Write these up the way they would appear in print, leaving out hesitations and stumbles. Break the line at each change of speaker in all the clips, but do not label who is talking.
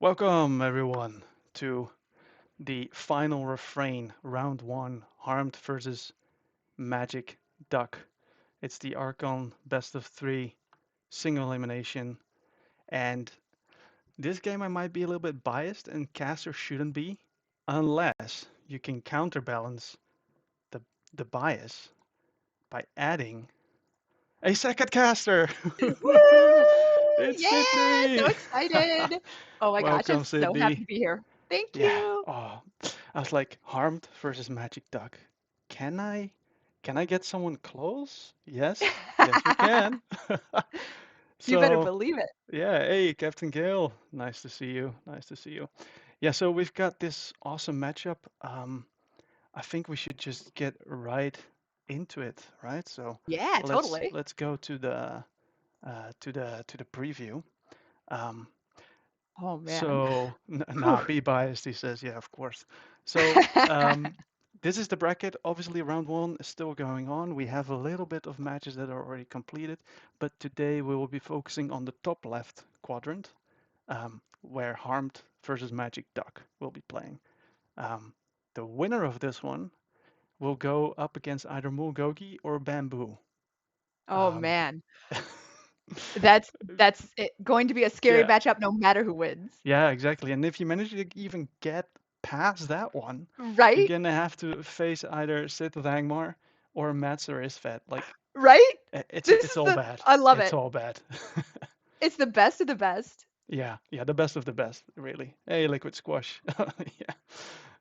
Welcome, everyone, to the final refrain, round one, Harmed versus Magic Duck. It's the Archon best of three single elimination, and this game I might be a little bit biased, and caster shouldn't be, unless you can counterbalance the the bias by adding a second caster.
Woo!
It's
Yeah, so
Sydney.
excited. Oh my gosh, I'm
Welcome,
so happy
Sydney.
to be here. Thank
Yeah.
you.
Oh, I was like, Harmed versus Magic Duck. Can I can I get someone close? Yes. Yes, we can.
You better
So,
believe it.
yeah, hey, Captain Gale. Nice to see you. Nice to see you. Yeah, so we've got this awesome matchup. I think we should just get right into it, right? So,
Yeah, totally.
let's go to the preview. Um,
Oh man.
So,
Whew.
nah, be biased, he says. Yeah, of course. So, this is the bracket. Obviously, round one is still going on. We have a little bit of matches that are already completed, but today we will be focusing on the top left quadrant, where Harmed versus Magic Duck will be playing. Um, the winner of this one will go up against either Mulgogi or Bamboo.
Oh
Um,
man. Going to be a scary
yeah,
matchup no matter who wins.
yeah, exactly. And if you manage to even get past that one, you're
Right?
gonna have to face either Sid Langmar or Mats or Isfet. Like
Right?
it's
This
it's
is
all
the
bad.
I love
It's
it.
all bad.
It's the best of the best.
Yeah, yeah, the best of the best, really. Hey, Liquid Squash. Yeah,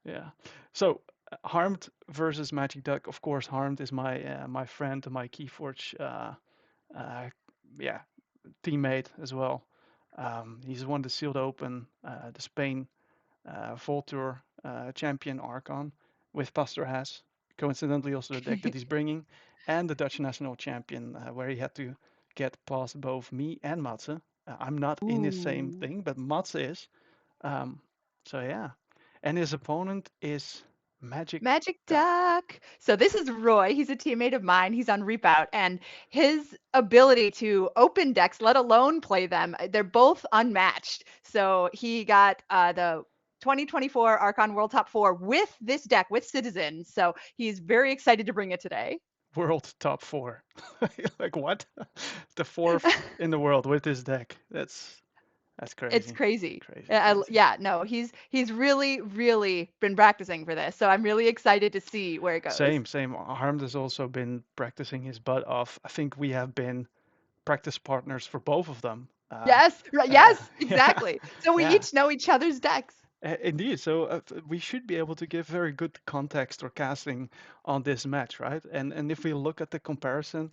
yeah. So, Harmed versus Magic Duck. Of course, Harmed is my friend, my Keyforge, uh, yeah, teammate as well. He's won the Sealed Open, the Spain Vol Tour champion Archon with Pastor Haas. Coincidentally, also the deck that he's bringing, and the Dutch national champion, where he had to get past both me and Matze. I'm not in his same
Ooh.
thing, but Matze is. Um, so yeah, and his opponent is Magic
Magic
Duck.
Duck. So this is Roy. He's a teammate of mine. He's on Reap Out, and his ability to open decks, let alone play them, they're both unmatched. So he got the 2024 Archon World Top 4 with this deck, with Citizen. So he's very excited to bring it today.
World top four. Like what? The fourth in the world with this deck. That's
It's
crazy.
crazy.
Crazy, crazy.
Yeah, no, he's really, really been practicing for this. So I'm really excited to see where it goes.
Same, same. Harmed has also been practicing his butt off. I think we have been practice partners for both of them.
Yes, yes,
Yeah,
exactly. So we
yeah,
each know each other's decks.
indeed. So we should be able to give very good context or casting on this match, right? And if we look at the comparison,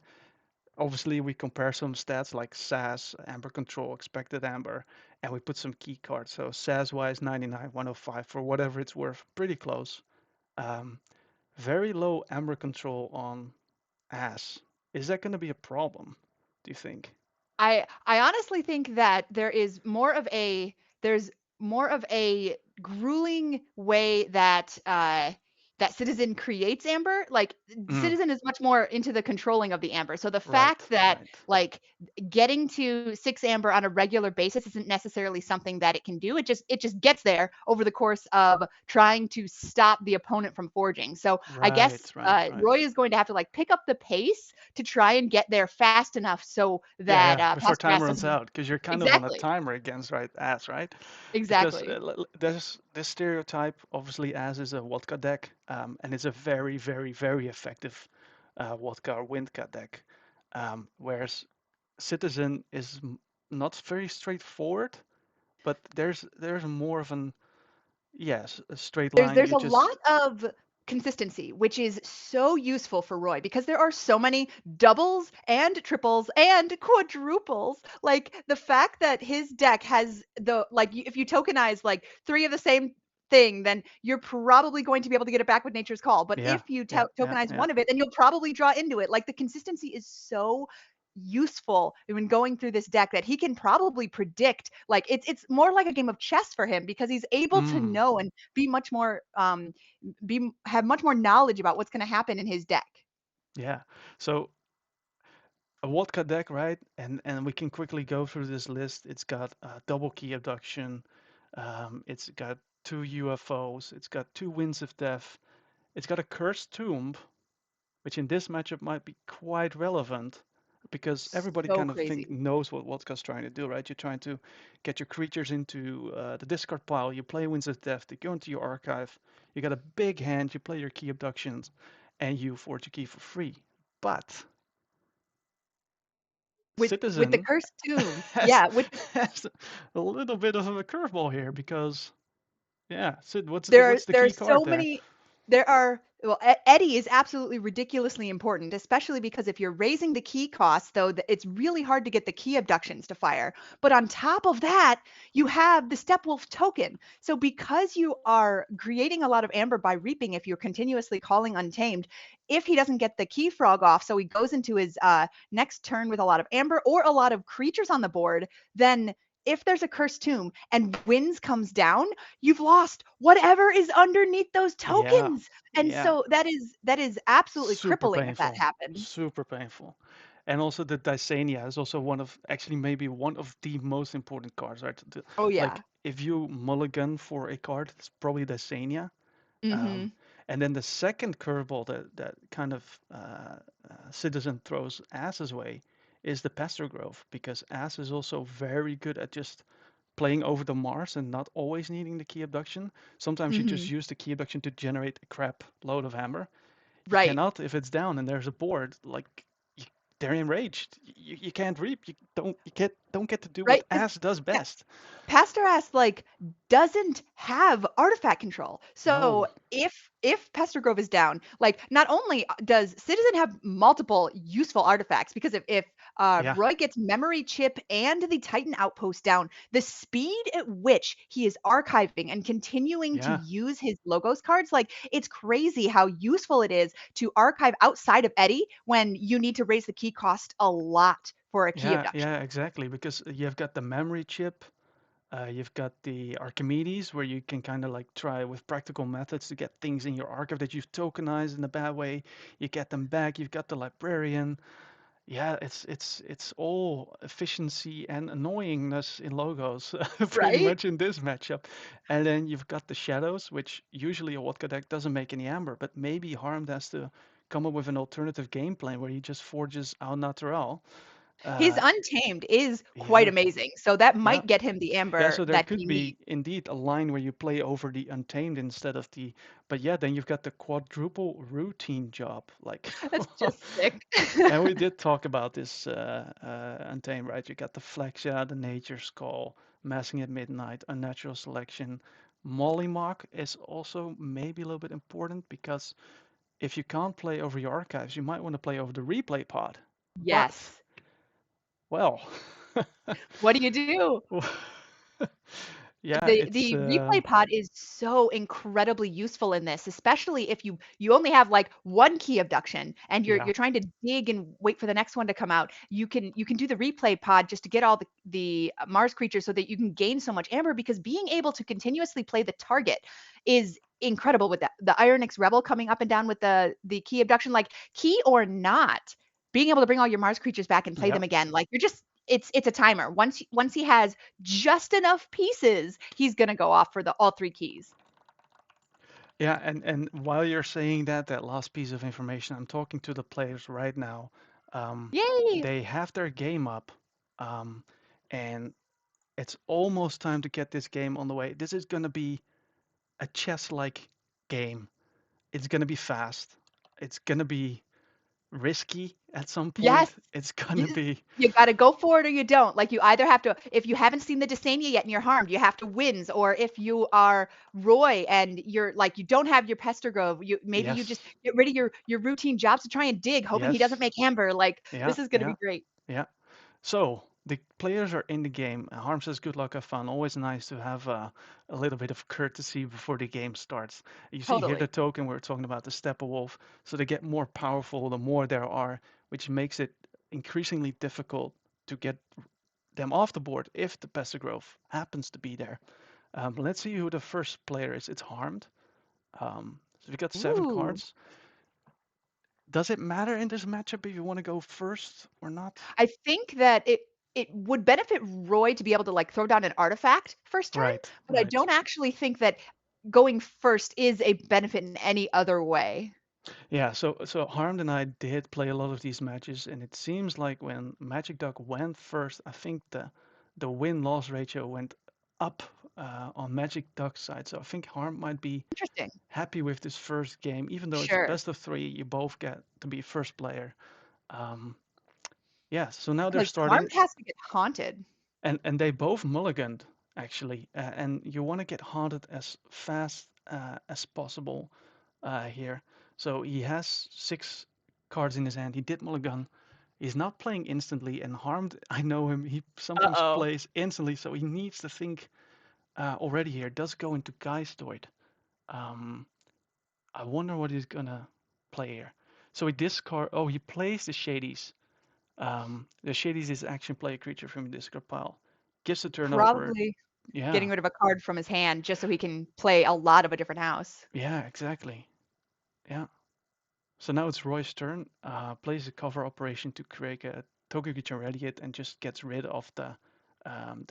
obviously we compare some stats like SAS, Amber Control, Expected Amber, and we put some key cards. So SAS wise, 99, 105 for whatever it's worth, pretty close. Um, very low Amber Control on ass. Is that going to be a problem, do you think?
I honestly think that there's more of a grueling way that that Citizen creates Amber. Like
Mm,
Citizen is much more into the controlling of the Amber. So the
right,
fact that
right.
like getting to 6 Amber on a regular basis isn't necessarily something that it can do. It just gets there over the course of trying to stop the opponent from forging. So I
Right,
guess
right, right.
Roy is going to have to like pick up the pace to try and get there fast enough so
Yeah,
that
yeah, before time
Pasternak
runs
doesn't.
out, because you're kind of on a
Exactly,
timer against right ass, right? Because
exactly.
there's this stereotype, obviously, as is a Wodka deck, and it's a very, very, very effective Wodka or Windka deck. Whereas Citizen is not very straightforward, but there's more of an yes, a straight
There's
line.
there's
You
a
just
lot of consistency, which is so useful for Roy because there are so many doubles and triples and quadruples. Like the fact that his deck has if you tokenize like three of the same thing, then you're probably going to be able to get it back with Nature's Call. But
yeah,
if you
yeah, yeah,
tokenize
yeah.
one of it, then you'll probably draw into it. Like the consistency is so useful when going through this deck that he can probably predict. Like it's more like a game of chess for him because he's able to
Mm,
know and be much more be have much more knowledge about what's going to happen in his deck.
yeah. So a Wodka deck, right? And we can quickly go through this list. It's got double key abduction, It's got two UFOs. It's got two Winds of Death. It's got a Cursed Tomb, which in this matchup might be quite relevant because everybody
So
kind of think
crazy.
knows what Wodka's trying to do, right? You're trying to get your creatures into the discard pile. You play Winds of Death. You go into your archive. You got a big hand. You play your key abductions, and you forge a key for free. But
With the
Citizen
cursed tomb.
has
Yeah, with
has a little bit of a curveball here because yeah, Sid,
There
what's the
there are
key card
so
there?
many there are well, Eddie is absolutely ridiculously important, especially because if you're raising the key cost, though, it's really hard to get the key abductions to fire. But on top of that, you have the Stepwolf token. So because you are creating a lot of amber by reaping, if you're continuously calling Untamed, if he doesn't get the key frog off, so he goes into his next turn with a lot of amber or a lot of creatures on the board, then if there's a cursed tomb and winds comes down, you've lost whatever is underneath those
Yeah,
tokens. And
yeah,
so that is absolutely
super
crippling if that
painful,
happens.
super painful. And also the Dysania is also one of actually maybe one of the most important cards, right?
Oh yeah.
Like if you mulligan for a card, it's probably Dysania. Um,
Mhm.
and then the second curveball that kind of Citizen throws Ass's way is the Pastor Grove because Ass is also very good at just playing over the Mars and not always needing the key abduction. Sometimes you just
Mhm.
use the key abduction to generate a crap load of hammer. You
Right.
cannot if it's down and there's a board like you, they're enraged. You can't reap. You don't get to do what
Right.
Ass does best.
Pastoras like doesn't have artifact control. So
No.
if Pastor Grove is down, like not only does Citizen have multiple useful artifacts, because if
Yeah.
Roy gets memory chip and the Titan outpost down, the speed at which he is archiving and continuing to
Yeah.
use his logos cards, like it's crazy how useful it is to archive outside of Eddie when you need to raise the key cost a lot for a key
Yeah.
abduction.
Yeah. Exactly. Because you've got the memory chip. You've got the Archimedes, where you can kind of like try with practical methods to get things in your archive that you've tokenized in a bad way. You get them back. You've got the librarian. Yeah, it's all efficiency and annoyingness in logos, pretty
Right?
much in this matchup. And then you've got the shadows, which usually a Wodka deck doesn't make any amber, but maybe Harmed has to come up with an alternative game plan where he just forges au natural.
His
Uh,
Untamed is quite
yeah,
amazing, so that
yeah.
might get him the
Yeah,
amber
so there
that
could
he
be
needs.
indeed a line where you play over the Untamed instead of the, but yeah, then you've got the quadruple routine job. Like,
That's just sick.
and we did talk about this Untamed, right? You got the Flexia, the Nature's Call, Massing at Midnight, Unnatural Selection. Mollymawk is also maybe a little bit important because if you can't play over your archives, you might want to play over the replay pod. But,
Yes.
well,
What do you do?
yeah, it's
The replay pod is so incredibly useful in this, especially if you only have like one key abduction and you're
yeah,
you're trying to dig and wait for the next one to come out. You can do the replay pod just to get all the Mars creatures so that you can gain so much amber, because being able to continuously play the target is incredible with the Ironix Rebel coming up and down with the key abduction, like key or not, being able to bring all your Mars creatures back and play
yeah.
them again. Like you're just it's a timer. Once he has just enough pieces, he's gonna go off for the all three keys.
Yeah, and while you're saying that, that last piece of information, I'm talking to the players right now.
Yay!
They have their game up, um, and it's almost time to get this game on the way. This is going to be a chess-like game. It's going to be fast. It's going to be risky at some
Yes.
point. It's going to
You,
be,
you got to go for it or you don't. Like you either have to, if you haven't seen the Dysania yet and you're harmed, you have to wins. Or if you are Roy and you're like you don't have your Pester Grove, maybe you just
yes,
get rid of your routine jobs to try and dig, hoping he doesn't
yes,
make amber. Like
yeah,
this is gonna
yeah,
be great.
yeah. So the players are in the game. Harm says, "Good luck, have fun." Always nice to have a little bit of courtesy before the game starts. You see here the
Totally.
token. We're talking about the Steppenwolf. So they get more powerful the more there are, which makes it increasingly difficult to get them off the board if the Pestagrove happens to be there. Let's see who the first player is. It's Harmed. So we got seven
Ooh.
cards. Does it matter in this matchup if you want to go first or not?
I think that it would benefit Roy to be able to like throw down an artifact first turn,
Right,
but I
right.
don't actually think that going first is a benefit in any other way.
Yeah, so Harmed and I did play a lot of these matches, and it seems like when Magic Duck went first, I think the win-loss ratio went up on Magic Duck's side. So I think Harmed might be
Interesting.
happy with this first game, even though it's
Sure.
best of three, you both get to be first player. Um, yeah, so now they're
Because
starting,
Harmed has to get haunted.
and they both mulliganed actually, and you want to get haunted as fast as possible here. So he has 6 cards in his hand. He did mulligan. He's not playing instantly, and Harmed, I know him. He sometimes
Uh-oh.
plays instantly, so he needs to think already here. Does go into Geistoid. Um, I wonder what he's gonna play here. So he discard. Oh, he plays the Shadies. The Shadies is action play a creature from your discard pile. Gives a turn over.
Probably getting
Yeah,
rid of a card from his hand just so he can play a lot of a different house.
yeah, exactly. Yeah. So now it's Roy's turn. Plays a cover operation to create a Togekicha Radiate and just gets rid of the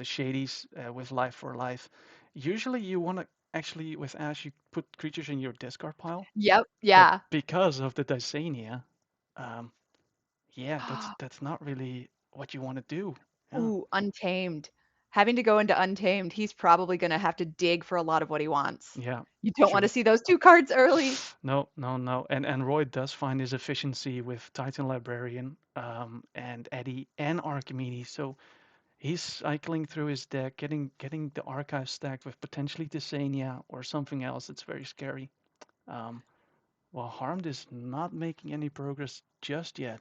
Shadies with life for life. Usually you want to actually with Ash you put creatures in your discard pile,
Yep,
but
yeah.
because of the Dysania, um, yeah, that's not really what you want to do. Yeah,
Ooh, Untamed. Having to go into Untamed, he's probably gonna have to dig for a lot of what he wants.
yeah,
You don't wanna
true.
see those 2 cards early.
No, no, no. And Roy does find his efficiency with Titan Librarian, and Eddie and Archimedes. So he's cycling through his deck, getting the archive stacked with potentially Desania or something else that's very scary. Um, while Harmed is not making any progress just yet.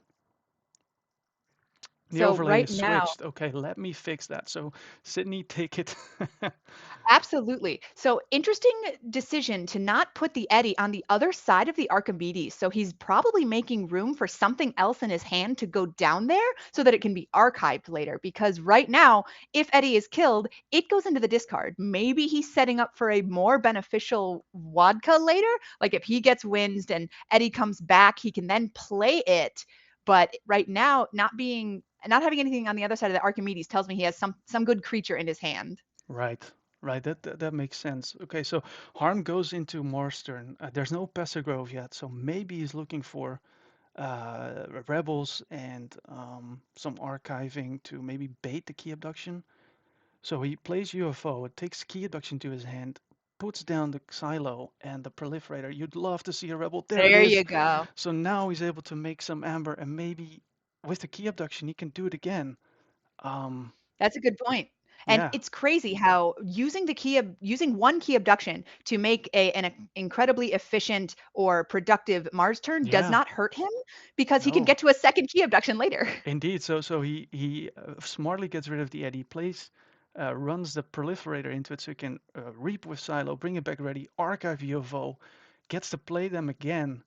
The
So
overlay
right
is
now
switched. Okay, let me fix that. So Sydney, take it.
absolutely. So interesting decision to not put the Eddy on the other side of the Archimedes. So he's probably making room for something else in his hand to go down there so that it can be archived later. Because right now, if Eddy is killed, it goes into the discard. Maybe he's setting up for a more beneficial Wadka later. Like if he gets winsed and Eddy comes back, he can then play it. But right now, not having anything on the other side of the Archimedes tells me he has some good creature in his hand.
Right, right. That makes sense. Okay, so Harm goes into Marstern. There's no Grove yet, so maybe he's looking for rebels and some archiving to maybe bait the key abduction. So he plays UFO, it takes key abduction to his hand, puts down the silo and the proliferator. You'd love to see a rebel. There it
There
is.
you go.
So now he's able to make some amber, and maybe with the key abduction he can do it again. Um,
That's a good point. And
yeah,
it's crazy how using one key abduction to make an incredibly efficient or productive Mars turn does
yeah,
not hurt him because he can
no.
get to a second key abduction later.
Indeed. So he smartly gets rid of the Eddy, plays, runs the proliferator into it so he can reap with Silo, bring it back ready, archive UFO, gets to play them again,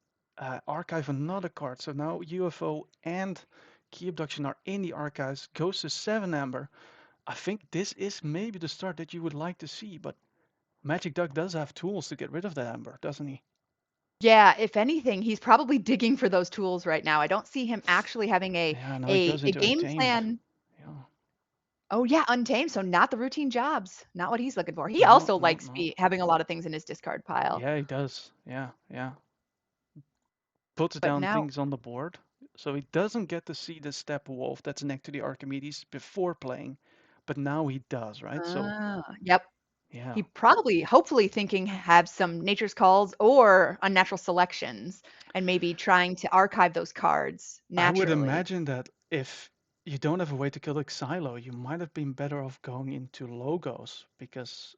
archive another card. So now UFO and Key Abduction are in the archives, goes to 7 Amber. I think this is maybe the start that you would like to see, but Magic Duck does have tools to get rid of that Amber, doesn't he?
Yeah, if anything, he's probably digging for those tools right now. I don't see him actually having
Yeah, now he goes
a
into
game
Untamed.
plan.
Yeah.
Oh yeah, Untamed, so not the routine jobs, not what he's looking for. He
No,
also
no,
likes
no.
having a lot of things in his discard pile.
Yeah, he does. Yeah, yeah. Puts
But
down
now,
things on the board. So he doesn't get to see the step wolf that's next to the Archimedes before playing, but now he does, right? So
yep.
yeah,
He probably, hopefully thinking have some nature's calls or unnatural selections and maybe trying to archive those cards
I would
naturally.
imagine that if you don't have a way to kill the Xylo, you might have been better off going into logos because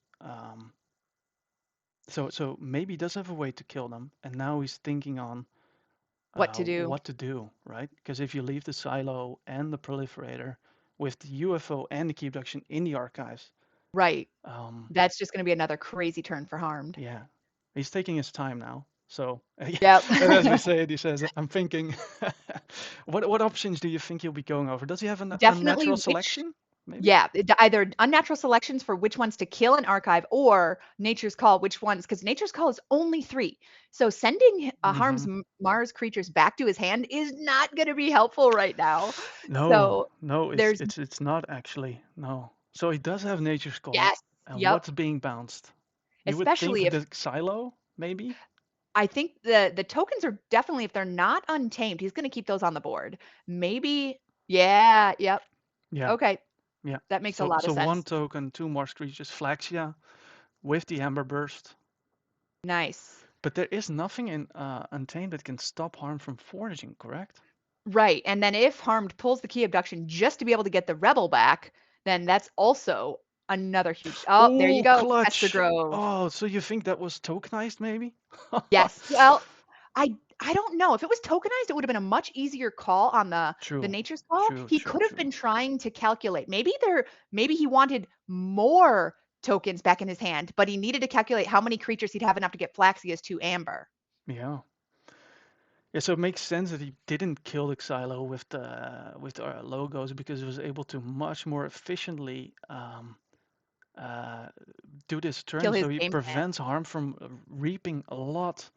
so maybe he does have a way to kill them, and now he's thinking on
What to do?
what to do, right? Because if you leave the silo and the proliferator with the UFO and the key abduction in the archives,
Right.
um,
That's just going to be another crazy turn for Harmed.
yeah, he's taking his time now. So,
Yep.
and as we say it, he says, "I'm thinking." What options do you think he'll be going over? Does he have a
Definitely
natural
which
selection? maybe?
Yeah, either unnatural selections for which ones to kill and archive, or Nature's Call, which ones, because Nature's Call is only 3. So sending
Mm-hmm.
Harm's Mars creatures back to his hand is not going to be helpful right now.
No,
So
no, it's
there's,
it's it's not actually. No. So he does have Nature's Call,
yes,
and
yep.
what's being bounced? You would
Especially
think
if
the Xylo, maybe?
I think the tokens are definitely, if they're not untamed, he's going to keep those on the board. Maybe, yeah, yep.
Yeah,
Okay,
yeah.
that makes a
So
lot of
so one
sense.
token, 2 Mars creatures, Flaxia with the Amber Burst.
Nice.
But there is nothing in Untamed that can stop Harm from foraging, correct?
Right, and then if Harmed pulls the key abduction just to be able to get the rebel back, then that's also another huge. Oh, there you
Oh,
go, Esther
clutch!
Grove.
Oh, so you think that was tokenized, maybe?
Yes. Well, I don't know. If it was tokenized, it would have been a much easier call on the
True,
Nature's Call.
true,
He
true,
could have
true.
been trying to calculate. Maybe he wanted more tokens back in his hand, but he needed to calculate how many creatures he'd have enough to get Flaxia's to Amber.
Yeah. Yeah, so it makes sense that he didn't kill the Xylo with the logos because he was able to much more efficiently uh, do this
Kill
turn.
his
So he
game plan.
prevents Harm from reaping a lot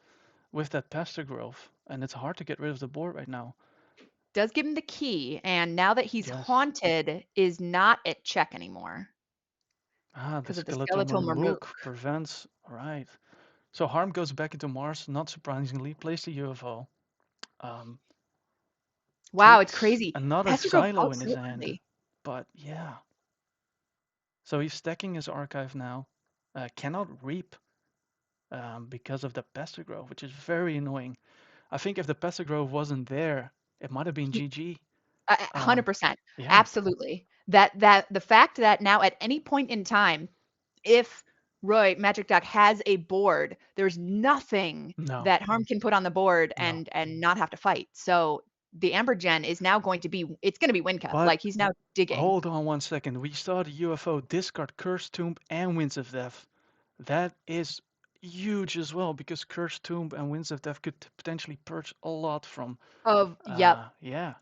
with that Pester Growth, and it's hard to get rid of the board right now.
Does give him the key, and now that he's
Yes.
haunted, is not at check anymore
Ah, the
because of the
Skeletal
skeletal Mamook.
Mamook prevents. Right. So Harm goes back into Mars, not surprisingly, plays the UFO, um,
Wow, it's
takes
crazy.
another
Pastor Grove
Xylo
out
in his
so
hand.
early.
But yeah, so he's stacking his archive now. Cannot reap because of the Pester Grove, which is very annoying. I think if the Pester Grove wasn't there, it might have been
He,
GG. Um,
100%.
yeah,
Absolutely. That the fact that now at any point in time, if Roy MagicDuck has a board, there's nothing
no,
that Harm can put on the board
no.
and not have to fight. So the Amber Gen is now going to be, it's going to be Windcuff.
But
Like he's now digging.
hold on 1 second. We saw the UFO discard Cursed Tomb and Winds of Death. That is huge as well because Cursed Tomb and Winds of Death could potentially purge a lot from.
Of yep,
Yeah,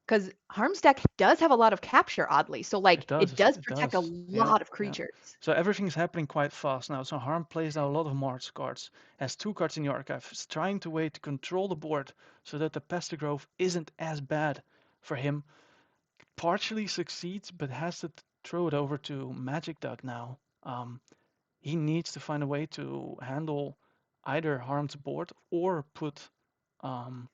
because Harm's deck does have a lot of capture, oddly. So
it
like it
does.
does
It
protect a
does. Yeah,
lot of
yeah.
creatures.
So everything's happening quite fast now. So Harm plays now a lot of Mars cards, has 2 cards in the archive, is trying to wait to control the board so that the Pester Grove isn't as bad for him. Partially succeeds, but has to throw it over to MagicDuck now. He needs to find a way to handle either Harm's board or put um,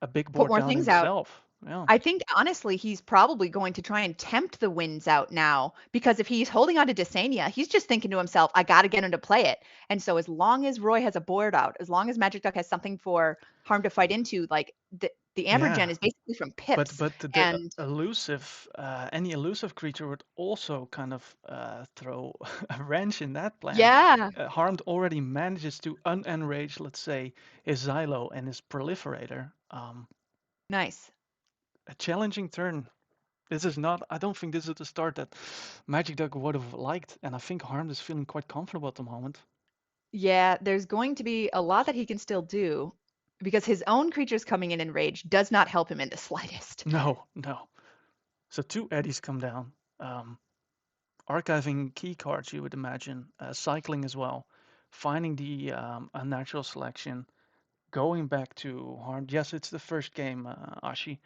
a big
Put
board
more
down
things out.
himself. Yeah.
I think honestly, he's probably going to try and tempt the winds out now because if he's holding on to Desania, he's just thinking to himself, I got to get him to play it. And so as long as Roy has a board out, as long as Magic Duck has something for Harm to fight into, like the Amber
Yeah.
Gen is basically from
But
pips.
but the
And
elusive any elusive creature would also kind of throw a wrench in that plan.
yeah,
Harmed already manages to unenrage, let's say, his Xylo and his Proliferator.
nice.
A challenging turn. This is not. I don't think this is the start that Magic Duck would have liked, and I think Harmed is feeling quite comfortable at the moment.
Yeah, there's going to be a lot that he can still do because his own creatures coming in rage does not help him in the slightest.
No, no. So 2 Eddies come down. Um, Archiving key cards, you would imagine, cycling as well, finding the unnatural selection, going back to harm. Yes, it's the first game. Ashi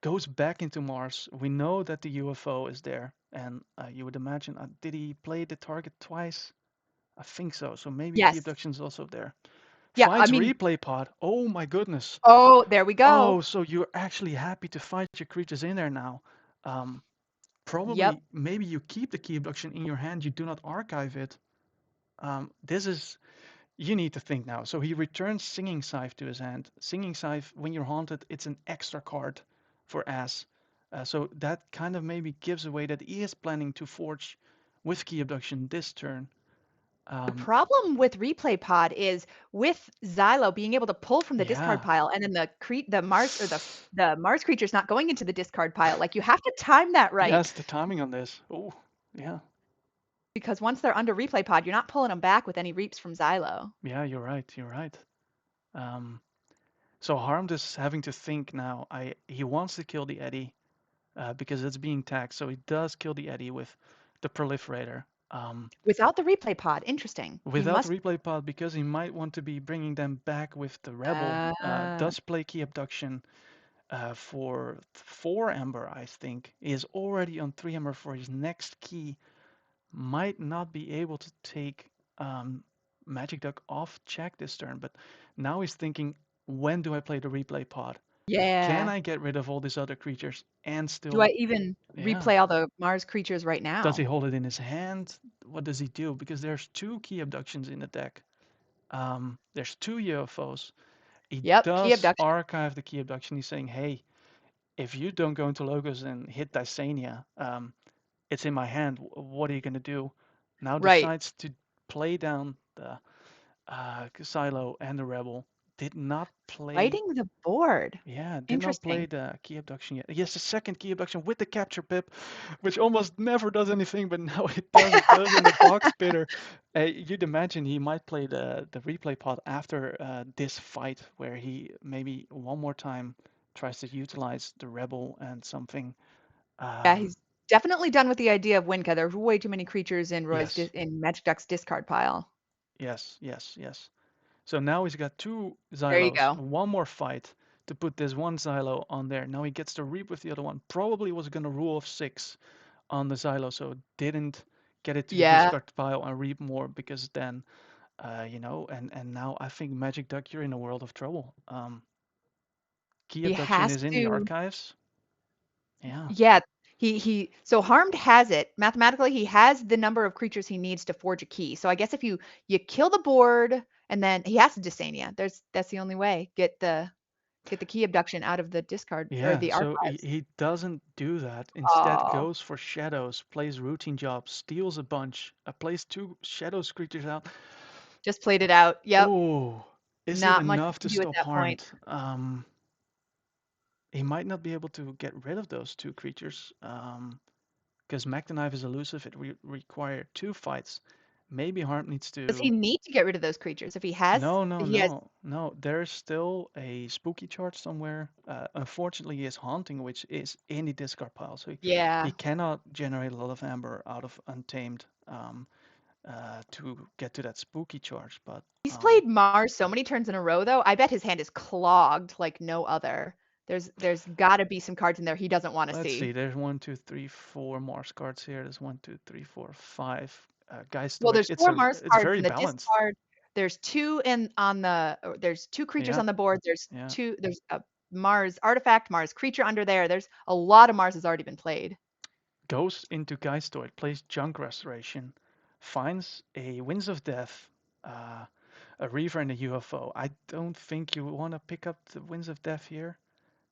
goes back into Mars. We know that the UFO is there, and you would imagine, did he play the target twice? I think so. So maybe key
Yes.
abduction is also there.
Yeah, I
Finds
mean,
replay pod. Oh my goodness.
oh, there we go.
Oh, so you're actually happy to fight your creatures in there now. Um,
Yep.
Probably, maybe you keep the key abduction in your hand. You do not archive it. This is, you need to think now. So he returns Singing Scythe to his hand. Singing Scythe, when you're haunted, it's an extra card for Ass. So that kind of maybe gives away that he is planning to forge with key abduction this turn.
The
Um,
problem with replay pod is with Xylo being able to pull from the discard
yeah,
pile and then the Mars or the Mars creatures not going into the discard pile. Like you have to time that right
yes, the timing on this. Oh, yeah,
because once they're under replay pod, you're not pulling them back with any reaps from Xylo.
yeah, you're right. You're right. Um, so Harmed is having to think now. He wants to kill the Eddy. because it's being tagged. So he does kill the Eddy with the Proliferator.
Without the replay pod. Interesting. He
Without the
must.
replay pod, because he might want to be bringing them back with the Rebel,
Uh,
does play Key Abduction for 4 Ember, I think. He is already on 3 Ember for his next key. Might not be able to take MagicDuck off check this turn, but now he's thinking, when do I play the replay pod? Can
yeah.
I get rid of all these other creatures and
Do I
still,
even
yeah.
replay all the Mars creatures right
Does he
now?
hold it in his hand? What does he do? Because there's 2 key abductions in the deck. There's 2 UFOs. He
Yep. Key
does
abduction.
archive the key abduction. He's saying, hey, if you don't go into Logos and hit Dysania, it's in my hand. What are you going to do? Now
Right.
decides to play down the Silo and the Rebel. Did not play,
Fighting the board.
yeah, did not play
Interesting.
the key abduction yet. He has the second key abduction with the capture pip, which almost never does anything, but now it does. It does in the box spitter. You'd imagine he might play the replay pod after this fight, where he maybe one more time tries to utilize the Rebel and something.
Yeah,
Um,
he's definitely done with the idea of Winca. There's way too many creatures in
yes,
in Magic Duck's discard pile.
yes, yes, yes. So now he's got 2
There you
Xylos,
go.
one more fight to put this one Xylo on there. Now he gets to reap with the other one. Probably was going to rule of 6 on the Xylo, so didn't get it to the
Yeah,
discard pile and reap more, because then, and now I think Magic Duck, you're in a world of trouble. Key
he
Abduction
has
is in the
to.
archives. Yeah.
Yeah, he so Harmed has it. Mathematically, he has the number of creatures he needs to forge a key. So I guess if you kill the board and then he has to Dysania. That's the only way. Get the key abduction out of the discard or
Yeah,
the
so
archives.
he doesn't do that. Instead,
Oh,
goes for shadows, plays routine jobs, steals a bunch, plays 2 shadows creatures out.
just played it out. Yep.
Oh, is it
Not much you
enough
can
to
do at
stop
that point.
Harmed? He might not be able to get rid of those 2 creatures, because Mac the Knife is elusive. It require 2 fights. Maybe Harmed needs
Does he
to.
need to get rid of those creatures? If he has,
No, no,
he has.
no, no. There's still a spooky charge somewhere. Unfortunately, he is Haunting, which is in the discard pile, so he
Yeah.
cannot generate a lot of amber out of Untamed to get to that spooky charge. But
He's played Mars so many turns in a row, though. I bet his hand is clogged like no other. There's got to be some cards in there he doesn't want to
let's see.
see.
There's one, two, three, four Mars cards here. There's one, two, three, four, five. Guys,
Well,
storage.
there's 4 Mars
It's
cards
very
in the
balanced.
discard. There's 2 in on the there's 2 creatures
Yeah,
on the board.
yeah.
There's a Mars artifact, Mars creature under there. There's a lot of Mars has already been played.
Goes into Geistoid, plays Junk Restoration, finds a Winds of Death, uh, a Reaver, and a UFO. I don't think you want to pick up the Winds of Death here.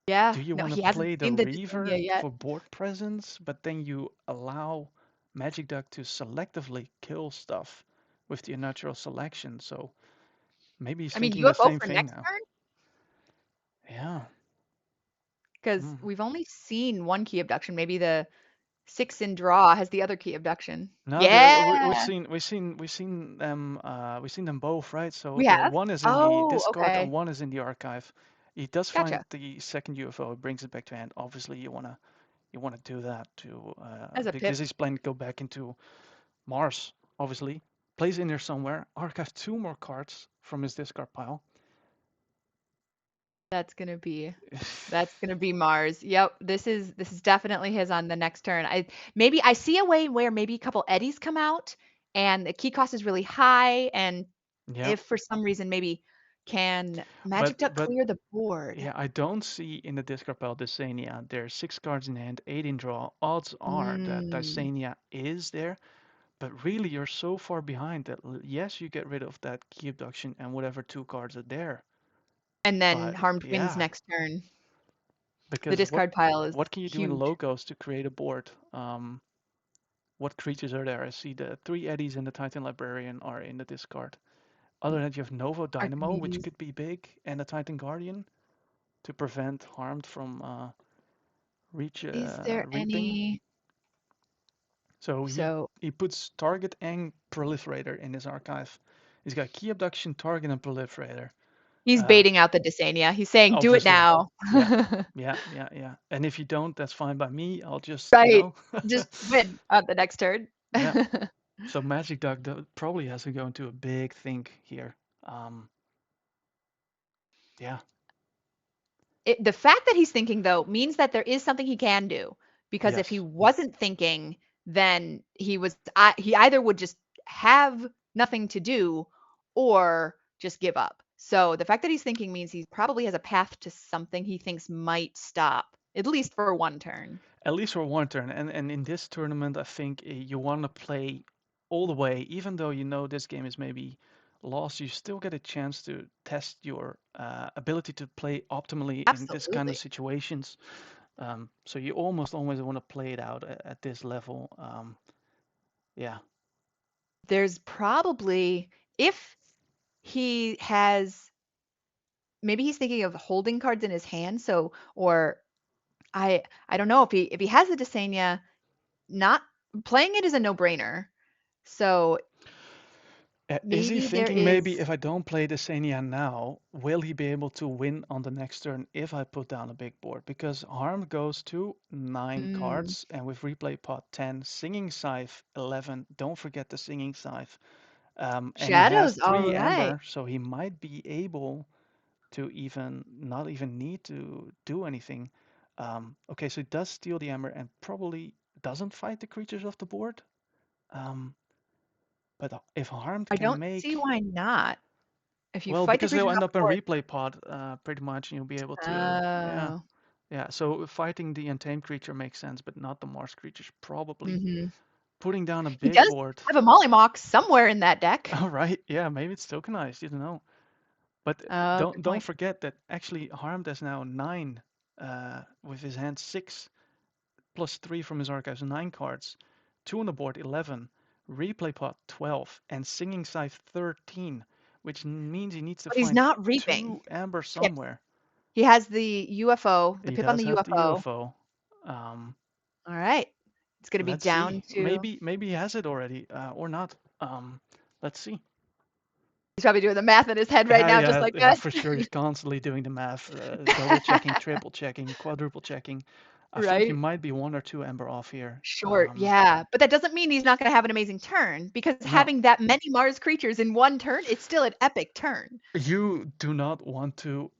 Yeah.
Do you
No,
want to
he hasn't
play the
seen the Dysania
Reaver
yet.
for board presence, but then you allow Magic Duck to selectively kill stuff with the unnatural selection? So maybe he's
I mean,
thinking the
UFO
same
for
thing
next
now.
turn
Yeah.
because
Mm.
we've only seen one key abduction. Maybe the 6 in draw has the other key abduction.
No,
Yeah.
we've seen them both, right? So
We
the
have?
one is in the
Oh,
discard and
okay.
one is in the archive. He does find
Gotcha.
the second UFO, brings it back to hand. Obviously, you wanna do that to
As a
because
pip.
he's planning to go back into Mars. Obviously, plays in there somewhere. Archive 2 more cards from his discard pile.
That's gonna be that's gonna be Mars. Yep, this is definitely his on the next turn. I see a way where maybe a couple eddies come out and the key cost is really high, and
Yeah,
if for some reason maybe can
but
Magic Duck
but
clear the board?
yeah, I don't see in the discard pile Dysania. There's 6 cards in hand, 8 in draw. Odds are that
Mm.
Dysania is there. But really, you're so far behind that yes, you get rid of that key abduction and whatever 2 cards are there.
And then
But
Harmed wins
yeah,
next turn. The
because
discard pile is
what can you do in
huge.
logos to create a board? What creatures are there? I see the 3 eddies and the Titan Librarian are in the discard. Other than that, you have Novo Dynamo, which
Archimedes.
could be big, and a Titan Guardian to prevent harmed from
Is there
reaping.
any
So
so
he puts target and proliferator in his archive. He's got key abduction, target, and proliferator.
He's
Uh,
baiting out the Dysania. He's saying, "Do it
obviously.
now."
Yeah. Yeah, yeah, yeah. And if you don't, that's fine by me. I'll just,
Right. Just win on the next turn.
yeah. So Magic Duck probably has to go into a big think here. Um, yeah.
The fact that he's thinking, though, means that there is something he can do. Because if he
Yes.
wasn't thinking, then he either would just have nothing to do or just give up. So the fact that he's thinking means he probably has a path to something he thinks might stop, at least for one turn.
At least for one turn. And in this tournament, I think you want to play all the way, even though you know this game is maybe lost. You still get a chance to test your ability to play optimally in this kind of
Absolutely.
situations. So you almost always want to play it out at this level. Yeah.
There's probably, if he has, maybe he's thinking of holding cards in his hand. So, or I don't know, if he has the Dysania, not playing it is a no-brainer. So
Is he
maybe there
thinking maybe
is,
if I don't play the Sania now, will he be able to win on the next turn if I put down a big board? Because harm goes to 9
mm,
cards, and with replay pot 10, Singing Scythe 11. Don't forget the Singing Scythe. And he has
shadows. All
3
right.
amber, so he might be able to even not even need to do anything. Okay, so he does steal the amber and probably doesn't fight the creatures off the board. Um, but if harmed
I
can
don't see
make
why not. If you
well,
fight the
because they'll
creatures
end
off
up
the
in
board.
replay pod, pretty much, and you'll be able to, yeah,
Oh.
yeah. So fighting the untamed creature makes sense, but not the Mars creatures, probably.
Hmm.
Putting down a
He
big
does
board.
have a Mollymawk somewhere in that deck.
All right, yeah, maybe it's tokenized, you don't know. But
Oh, good
don't
point.
forget that actually Harmed has now 9, with his hand 6 plus 3 from his archives, 9 cards, 2 on the board, 11, replay pot 12, and Singing Scythe 13, which means he needs to
But he's
find
not reaping.
2 amber
Yes.
somewhere.
He has the UFO, the
He
pip on
does
the
have the
UFO.
UFO. Um,
All right. It's going to be
let's see.
down to,
Maybe he has it already, or not. Let's see.
he's probably doing the math in his head right now, just
Yeah,
like
yeah,
us.
for sure. He's constantly doing the math, double checking, triple checking, quadruple checking. I think he
Right?
might be 1 or 2 amber off here.
Short, yeah. But that doesn't mean he's not going to have an amazing turn, because
No,
having that many Mars creatures in one turn, it's still an epic turn.
you do not want to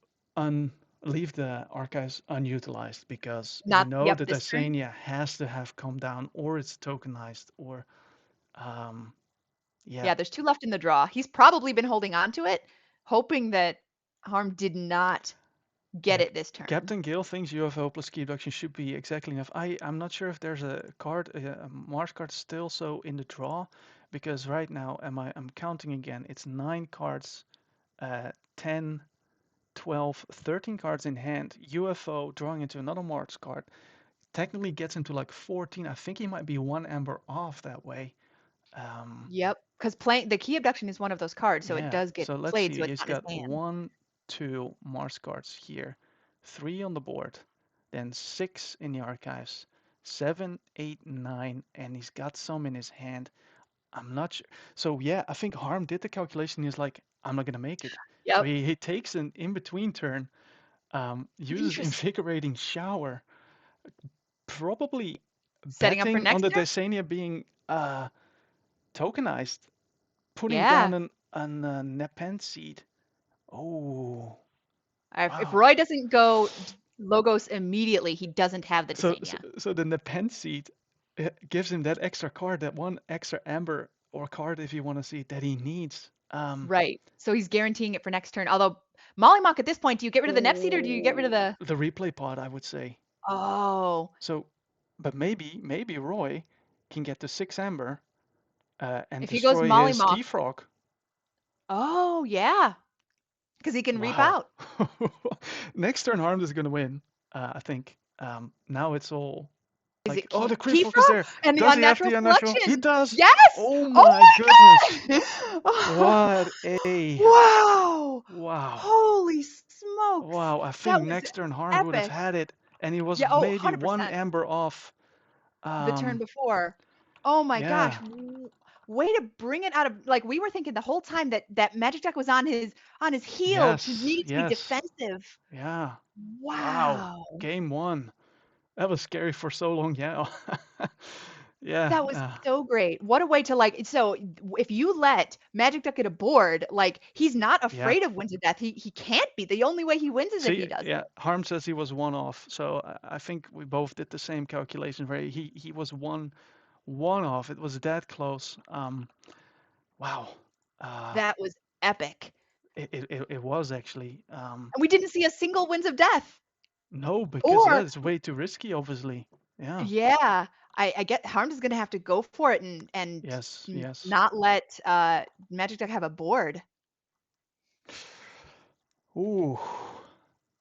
leave the archives unutilized because you
Not,
know
yep,
that
this turn.
Dysania has to have come down or it's tokenized or um, yeah.
Yeah, there's two left in the draw. He's probably been holding on to it, hoping that Harm did not get
Yeah,
it this turn.
Captain Gale thinks UFO plus key abduction should be exactly enough. I'm not sure if there's a card, a Mars card still so in the draw, because right now I'm counting again. It's 9 cards, 10, 12, 13 cards in hand. UFO drawing into another Mars card technically gets him to like 14. I think he might be 1 amber off that way. Um,
Yep, because playing the key abduction is one of those cards, so it
Yeah,
does get
so let's
played,
see.
so it's
He's
not in his
got
hand.
1, 2 Mars cards here, 3 on the board, then 6 in the archives, 7, 8, 9, and he's got some in his hand. I'm not sure. So yeah, I think Harm did the calculation. He's like, I'm not gonna make it. So
Yep.
he takes an in-between turn, uses
Interesting.
Invigorating Shower, probably
Setting up for
betting on
next
the
turn?
Dysania being tokenized, putting
Yeah.
down an Nepenthe seed. Oh,
If
wow.
Roy doesn't go Logos immediately, he doesn't have the Dysania.
So the Nepenthe seed gives him that extra card, that 1 extra amber or card if you want to see that he needs.
Right. So he's guaranteeing it for next turn. Although Mollymawk at this point, do you get rid of the Nepseed or do you get rid of
Oh,
the?
the replay pod, I would say.
Oh,
So, but maybe Roy can get the 6 amber and
if he goes
destroy his
Mollymawk.
key frog.
Oh, yeah, because he can reap
Wow.
out.
Next turn, Harm is going to win, I think. Now it's all
Is
like,
it
oh, the Kree
Key
frog is
Frog
there.
and the
Does he have
unnatural
the unnatural? He
selection?
does.
Yes!
Oh my goodness.
Oh my God!
What a
Wow!
wow.
Holy smokes!
Wow, I
That
think
was
next turn Harm would have
epic.
had it, and he was
Yeah, oh,
maybe 1
100%.
amber off.
The turn
Um,
before. Oh my gosh.
yeah,
way to bring it out of like we were thinking the whole time that Magic Duck was on his heel, just
Yes,
needed to be
yes,
defensive.
yeah. Wow,
Wow.
game one. That was scary for so long. Yeah, yeah,
That was so great. What a way to like so if you let Magic Duck get a board, like he's not
yeah.
afraid of Winds of Death. He can't be. The only way he wins is if he
See,
does
yeah,
it.
Harm says he was one off, so I think we both did the same calculation. Where he was one off. It was that close. Wow. Uh,
That was epic.
it was actually.
And we didn't see a single Winds of Death.
No, because yeah,
Or
it's way too risky, obviously. Yeah.
yeah, I get Harm's is gonna have to go for it and
Yes, yes.
not let Magic Duck have a board.
Ooh,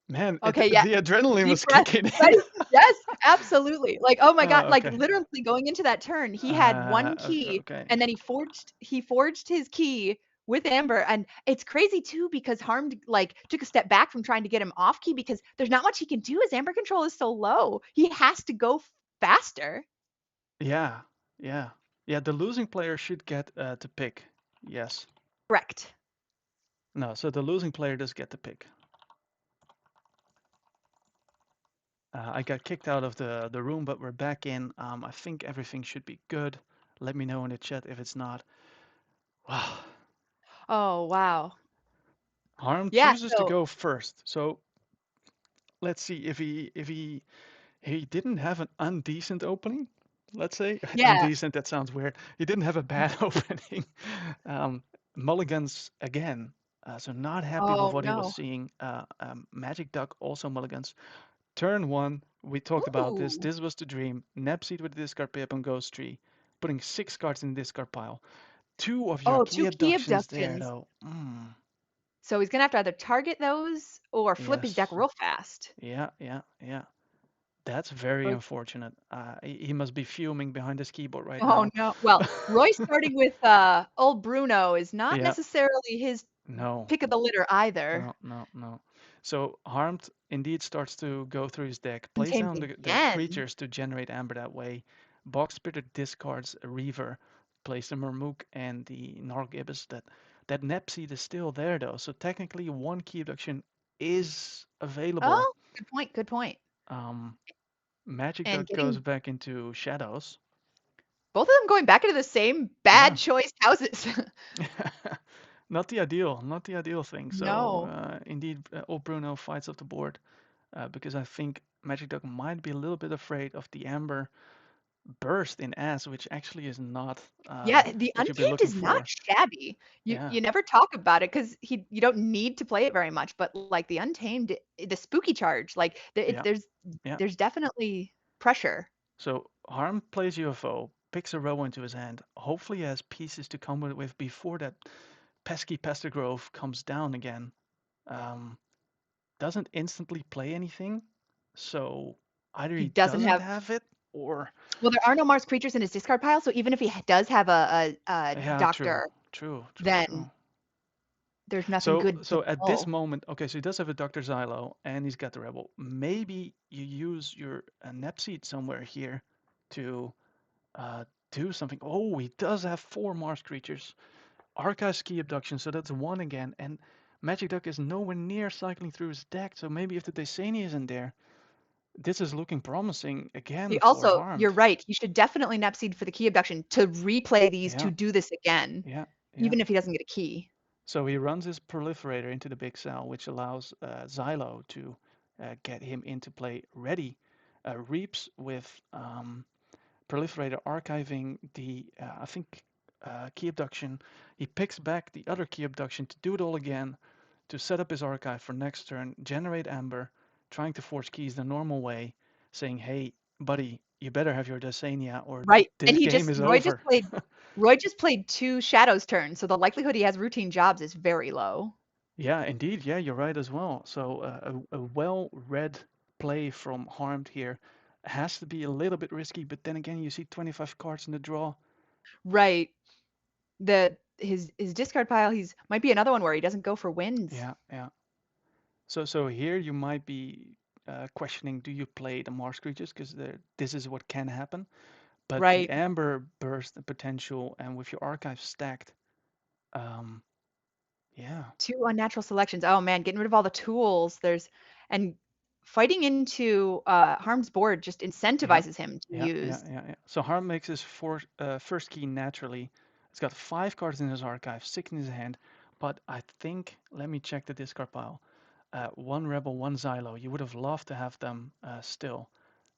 man,
Okay, yeah.
the adrenaline
Deep
was
breath.
kicking in.
Ready? Yes, absolutely. Like, oh my god, like
Okay.
literally going into that turn, he had one key
Okay.
and then he forged his key with Amber and it's crazy too because Harm like took a step back from trying to get him off key because there's not much he can do as Amber control is so low. He has to go faster.
Yeah, yeah, yeah. The losing player should get to pick. Yes.
Correct.
No, so the losing player does get to pick. I got kicked out of the room, but we're back in. I think everything should be good. Let me know in the chat if it's not. Wow.
Oh, wow.
Harm
Yeah,
chooses to
so
go first. So let's see if he didn't have an undecent opening. Let's say
yeah.
undecent. That sounds weird. He didn't have a bad opening. Mulligans again. So not happy with
Oh,
what he was
no.
seeing. Magic Duck also mulligans. Turn one, we talked about this.
Ooh.
This was the dream. Napseed with the discard pip on Ghost Tree, putting 6 cards in the discard pile. Two of your
Oh,
key
2 key
abductions there,
abductions.
though.
So he's gonna have to either target those or flip his deck
Yes.
real fast.
Yeah, yeah, yeah. That's very
Roy
unfortunate. He must be fuming behind his keyboard right
Oh,
now.
no. Well, Roy starting with, old Bruno is not
Yeah,
necessarily his
no.
pick of the litter either.
No, no, no. So Harmed indeed starts to go through his deck, plays
Untamed
down the
again.
creatures to generate Amber that way. Box Spitter discards a Reaver, plays the Murmuk and the Nargibus. That Nepseed is still there though, so technically one key abduction is available.
Oh, good point, good point.
Um, Magic
And
Duck goes
getting
back into shadows.
both of them going back into the same bad
Yeah.
choice houses.
Not the ideal thing. So
No.
indeed, old Bruno fights off the board. Because I think Magic Duck might be a little bit afraid of the Amber burst in S, which actually is not
Yeah, the
what you'd be
Untamed
looking
is not
for.
shabby. You
Yeah,
you never talk about it because you don't need to play it very much, but, like, the Untamed, the spooky charge, like,
yeah, yeah.
there's definitely pressure.
So Harm plays UFO, picks a row into his hand. Hopefully, he has pieces to come with before that pesky Pester Grove comes down again. Um, doesn't instantly play anything, so either
He
he
doesn't
doesn't
have
have it or
well, there are no Mars creatures in his discard pile, so even if he does have a
yeah, true,
doctor,
true, true,
then
true.
there's nothing
So
good to
so at this
pull.
moment, okay, so he does have a Dr. Xylo and he's got the Rebel. Maybe you use your Nepseed somewhere here to uh, do something. Oh, he does have 4 Mars creatures. Archive Key Abduction, so that's 1 again. And Magic Duck is nowhere near cycling through his deck, so maybe if the Desani isn't there, this is looking promising
He
again for
also you're
Harmed.
right, he should definitely Nepseed for the key abduction to replay these to
Yeah,
do this again,
yeah, yeah.
even if he doesn't get a key.
So he runs his proliferator into the big cell, which allows Xylo to get him into play ready. Reaps with proliferator archiving the, I think, key abduction. He picks back the other key abduction to do it all again, to set up his archive for next turn, generate Amber, trying to force keys the normal way, saying, hey, buddy, you better have your Desania or
Right, and
this
he
game
just
is over.
Roy just played 2 Shadows turns, so the likelihood he has routine jobs is very low.
Yeah, indeed. Yeah, you're right as well. So a well-read play from Harmed here has to be a little bit risky, but then again, you see 25 cards in the draw.
Right. His discard pile, he's might be another one where he doesn't go for wins.
Yeah, yeah. So here you might be questioning, do you play the Mars creatures? Because this is what can happen. But the
Right.
Amber burst and potential, and with your archive stacked, um, yeah,
Two unnatural selections. Oh man, getting rid of all the tools. And fighting into Harm's board just
yeah,
incentivizes him to use.
yeah. So Harm makes his first key naturally. He's got 5 cards in his archive, 6 in his hand. But I think, let me check the discard pile. One Rebel, one Xylo. You would have loved to have them still.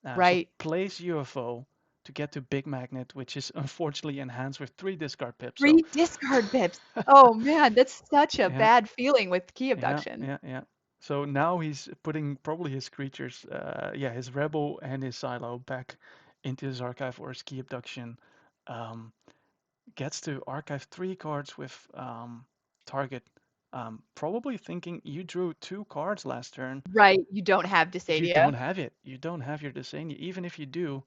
So
Right.
plays UFO to get to Big Magnet, which is unfortunately enhanced with 3 discard pips. So
3 discard pips. Oh man, that's such a
yeah,
bad feeling with key abduction.
yeah. So now he's putting probably his creatures, his Rebel and his Silo back into his archive or his key abduction. Um, Gets to archive 3 cards with target. Probably thinking you drew 2 cards last turn.
Right. You don't have
You don't
Dysadia.
have it. You don't have your Desania. Even if you do,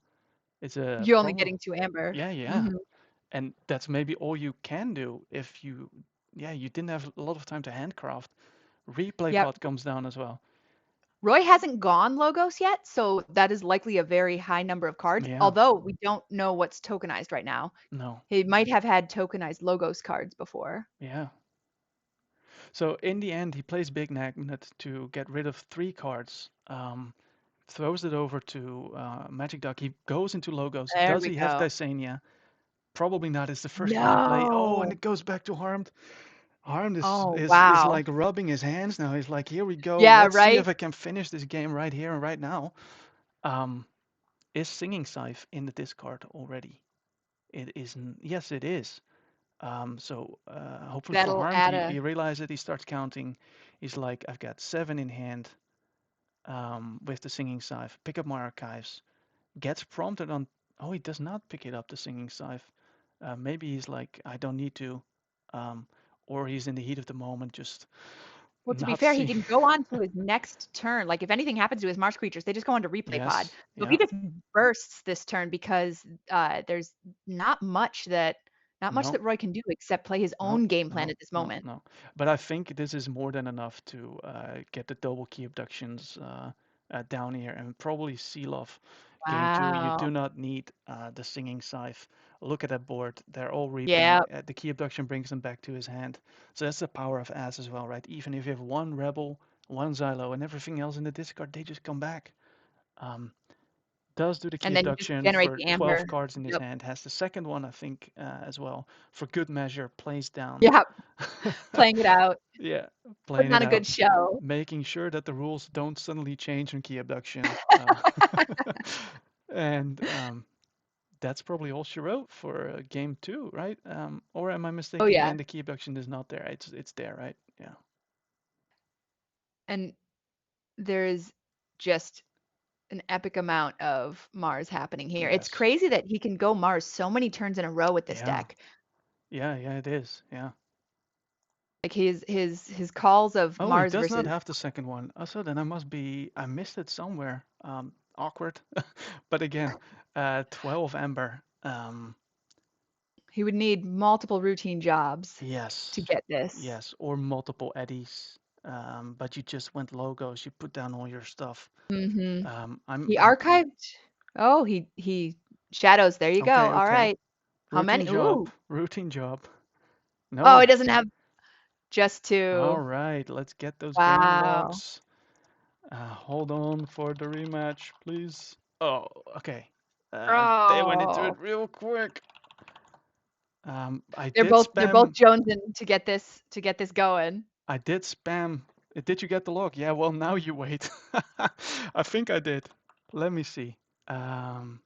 it's a
You're only
problem.
getting 2 amber.
Yeah.
Mhm.
And that's maybe all you can do if you didn't have a lot of time to handcraft. Replay
Yep.
pod comes down as well.
Roy hasn't gone Logos yet, so that is likely a very high number of cards,
Yeah,
although we don't know what's tokenized right now.
no,
He might have had tokenized Logos cards before.
yeah. So in the end, he plays Big Magnet to get rid of 3 cards. Throws it over to MagicDuck. He goes into Logos.
There
Does
we
he have
go.
Dysania? Probably not. It's the first card you play. Oh, and
No.
it goes back to Harmed. Harmed is
Oh,
is is
wow.
like rubbing his hands now. He's like, here we go.
Yeah,
Let's see if
right?
I can finish this game right here and right now. Um, is Singing Scythe in the discard already? It isn't. Yes, it is. So hopefully for
That'll
Harmed,
add
he
a
realizes it. He starts counting. He's like, I've got 7 in hand with the Singing Scythe. Pick up my archives. Gets prompted on. Oh, he does not pick it up, the Singing Scythe. Maybe he's like, I don't need to. Um, or he's in the heat of the moment, just
well, to be
not
fair, he
see.
can go on to his next turn. Like if anything happens to his Marsh creatures, they just go on to replay pod.
Yes,
So if
yeah.
he just bursts this turn because there's not much that not much
No,
that Roy can do except play his
no,
own game plan
no,
at this moment.
no. But I think this is more than enough to get the double key abductions down here and probably seal off game two. You
Wow.
do not need the Singing Scythe. Look at that board. They're all reaping.
Yeah.
The key abduction brings them back to his hand. So that's the power of As as well, right? Even if you have one Rebel, one Xylo, and everything else in the discard, they just come back. Um, does do the key
And then you just
abduction
generate
for
the
12
amber.
cards in his
Yep.
hand. Has the second one, I think, as well. For good measure, plays down.
Yeah. Playing it out.
Yeah, playing
Putting
it
on a
out.
good show.
Making sure that the rules don't suddenly change on key abduction. And that's probably all she wrote for game two, right? Or am I
Oh
mistaken
yeah.
and the key abduction is not there? It's there, right? Yeah.
And there's just an epic amount of Mars happening here. It's
Yes.
crazy that he can go Mars so many turns in a row with this
Yeah.
deck.
Yeah, it is. Yeah.
Like his calls of
Oh, he
Mars
does not
versus
have the second one. So then I missed it somewhere. Awkward. But again, 12 Ember.
he would need multiple routine jobs to
Yes.
get this.
Yes. Or multiple eddies. But you just went logos. You put down all your stuff.
Hmm.
I'm
He
I'm
archived. Oh, he shadows. There you go.
okay,
All
okay.
right. How
Routine
many?
job.
Ooh.
Routine job.
Oh, he
No.
doesn't have just
All
two.
right, let's get those game
Wow.
logs. Hold on for the rematch, please. Oh, okay. They went into it
Oh.
real quick. I
They're
did
both
spam.
jonesing to get this going.
I did spam. Did you get the log? Yeah. Well, now you wait. I think I did. Let me see. Um,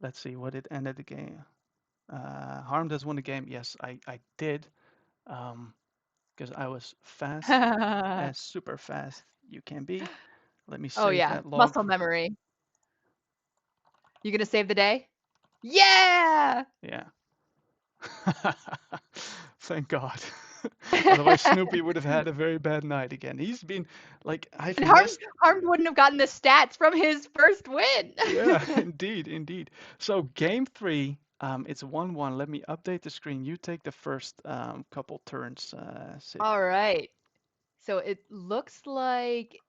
let's see what it ended the game. Harm does win the game. Yes, I did. Because I was fast, as super fast you can be. Let me
Oh
save
yeah,
that log.
muscle memory. You gonna save the day? Yeah!
Yeah. Thank God. Otherwise, Snoopy would have had a very bad night again. He's been like, I've
And
messed.
Harm wouldn't have gotten the stats from his first win.
Yeah, indeed. So, game three, it's 1-1. Let me update the screen. You take the first couple turns, Sid.
All right. So it looks like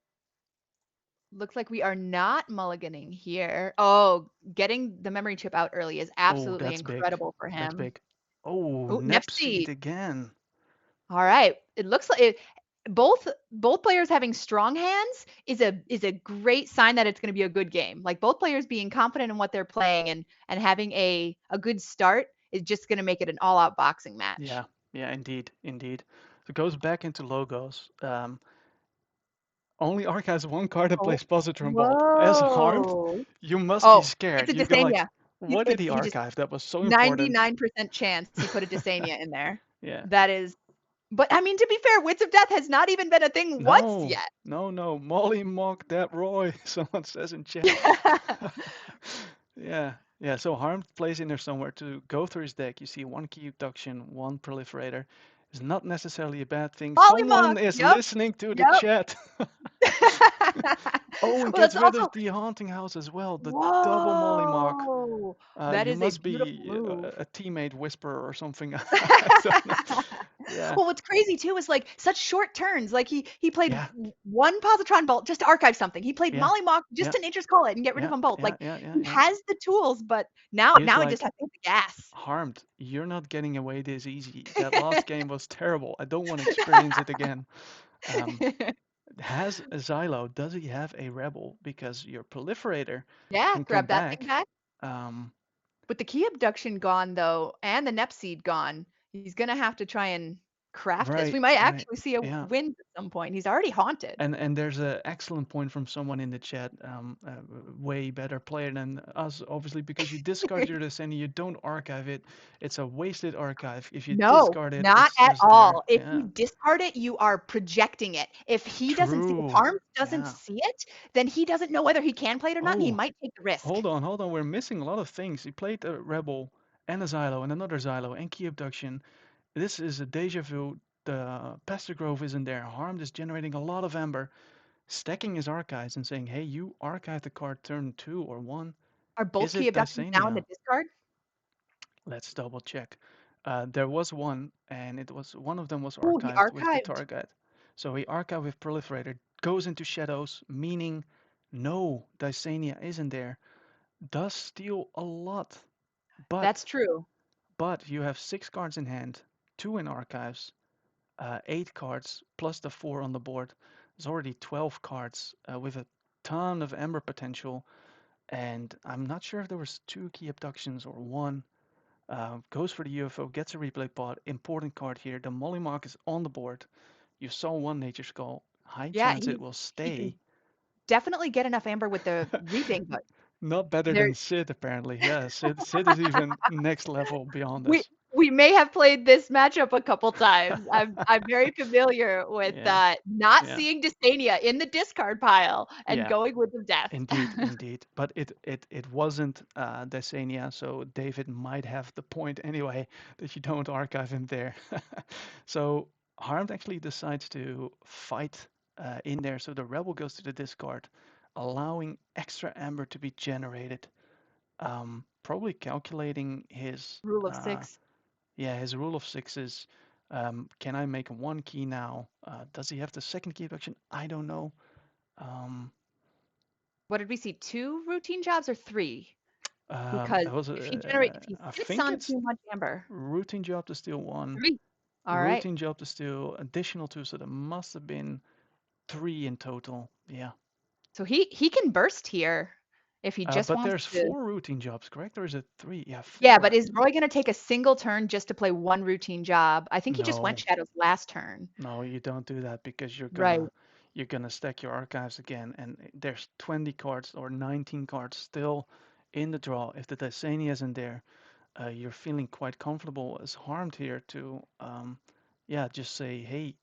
Looks like we are not mulliganing here. Oh, getting the memory chip out early is
Oh,
absolutely
that's big.
incredible for
That's
him.
big. Oh,
Oh,
Nepseed
Nepsi.
again.
All right. It looks like both players having strong hands is a great sign that it's going to be a good game. Like both players being confident in what they're playing and having a good start is just going to make it an all-out boxing match.
Yeah, yeah, indeed, indeed. So it goes back into logos. Only Arc has one card that
Oh,
plays Positron Bolt. As harmed,
whoa.
you must be
Oh, it's
scared.
a
You're gonna like,
Desania.
what did he
He just
archive? That was so important.
99% chance he put a Desania in there.
Yeah.
That is, but I mean, to be fair, Wits of Death has not even been a thing once
No,
yet.
no, no. Molly mock that Roy. Someone says in chat. Yeah, yeah. So harmed plays in there somewhere to go through his deck. You see one key abduction, one proliferator. Is not necessarily a bad thing.
Polymorph.
Someone is
Yep.
listening to the
Yep.
chat. Oh, and
Well,
gets
that's
rid of
also
the haunting house as well. The double molly mock.
whoa. That
You
is a
must
beautiful
be
move.
a teammate whisperer or something. I don't know. Yeah,
Well, what's crazy too is like such short turns. Like he played
yeah,
one positron bolt just to archive something. He played
yeah,
Molly Mock just
yeah,
to Nature's Call it and get rid of
yeah,
them both.
yeah,
Like
yeah, yeah,
he
yeah.
has the tools, but now
He's
now he just
like
has to hit the gas.
harmed. You're not getting away this easy. That last game was terrible. I don't want to experience it again. Um, has a Xylo? Does he have a rebel? Because your proliferator
Yeah,
can come
grab that thing
back.
back.
Um,
With the key abduction gone though, and the Nepseed gone, he's gonna have to try and craft this. We
right,
might
right.
actually see a
Yeah.
win at some point. He's already haunted.
And there's an excellent point from someone in the chat, way better player than us, obviously, because you discard your Descendant, you don't archive it. It's a wasted archive. If you
No,
discard it,
not
it's
at
just there.
all. If
Yeah.
you discard it, you are projecting it. If he doesn't see, if
True.
Harm doesn't
Yeah.
see it, then he doesn't know whether he can play it or not, and he
Oh,
might take the risk.
hold on, hold on. We're missing a lot of things. He played a Rebel and a Xylo and another Xylo and Key Abduction. This is a deja vu. The Pastor Grove isn't there. Harmed is generating a lot of amber, stacking his archives and saying, hey, you archive the card turn 2 or 1.
Are both
Is
key
it
abductions now in the
Dysania?
discard?
Let's double check. There was one, and it was one of them was
Oh, he
archived with the
archived.
target. So he archived with Proliferator, goes into shadows, meaning no, Dysania isn't there. Does steal a lot, but
That's true.
you have 6 cards in hand, 2 in archives, 8 cards plus the 4 on the board. There's already 12 cards with a ton of Ember potential, and I'm not sure if there was 2 key abductions or 1. Goes for the UFO, gets a replay pod. Important card here. The Molly Mark is on the board. You saw one Nature Skull. High
Yeah,
chance it will
he can
stay.
definitely get enough amber with the reaping, but
Not better
there
than Sid, apparently. Yeah, Sid is even next level beyond
we
us.
we may have played this matchup a couple times. I'm very familiar with
Yeah,
not
yeah,
seeing Dysania in the discard pile and
yeah.
going with the death.
Indeed, indeed. But it wasn't Desania, so David might have the point anyway that you don't archive him there. So Harmed actually decides to fight in there, so the rebel goes to the discard, allowing extra amber to be generated. Probably calculating his
Rule of six.
yeah, his rule of sixes. Can I make one key now? Does he have the second key action? I don't know. Um,
What did we see? Two routine jobs or three? Because
it was
if he
I
sits
think
on
it's
too much amber,
routine job to steal one,
three. All right.
routine job to steal additional two, so there must have been 3 in total. Yeah.
So he can burst here if he just
But
wants
there's
to.
4 routine jobs, correct? Or is it 3? Yeah,
Yeah, but
4.
is Roy gonna take a single turn just to play one routine job? I think he just went
No,
shadows last turn.
no, you don't do that because
Right.
you're gonna stack your archives again, and there's 20 cards or 19 cards still in the draw. If the Dysania isn't there, you're feeling quite comfortable as harmed here to, yeah, just say, hey,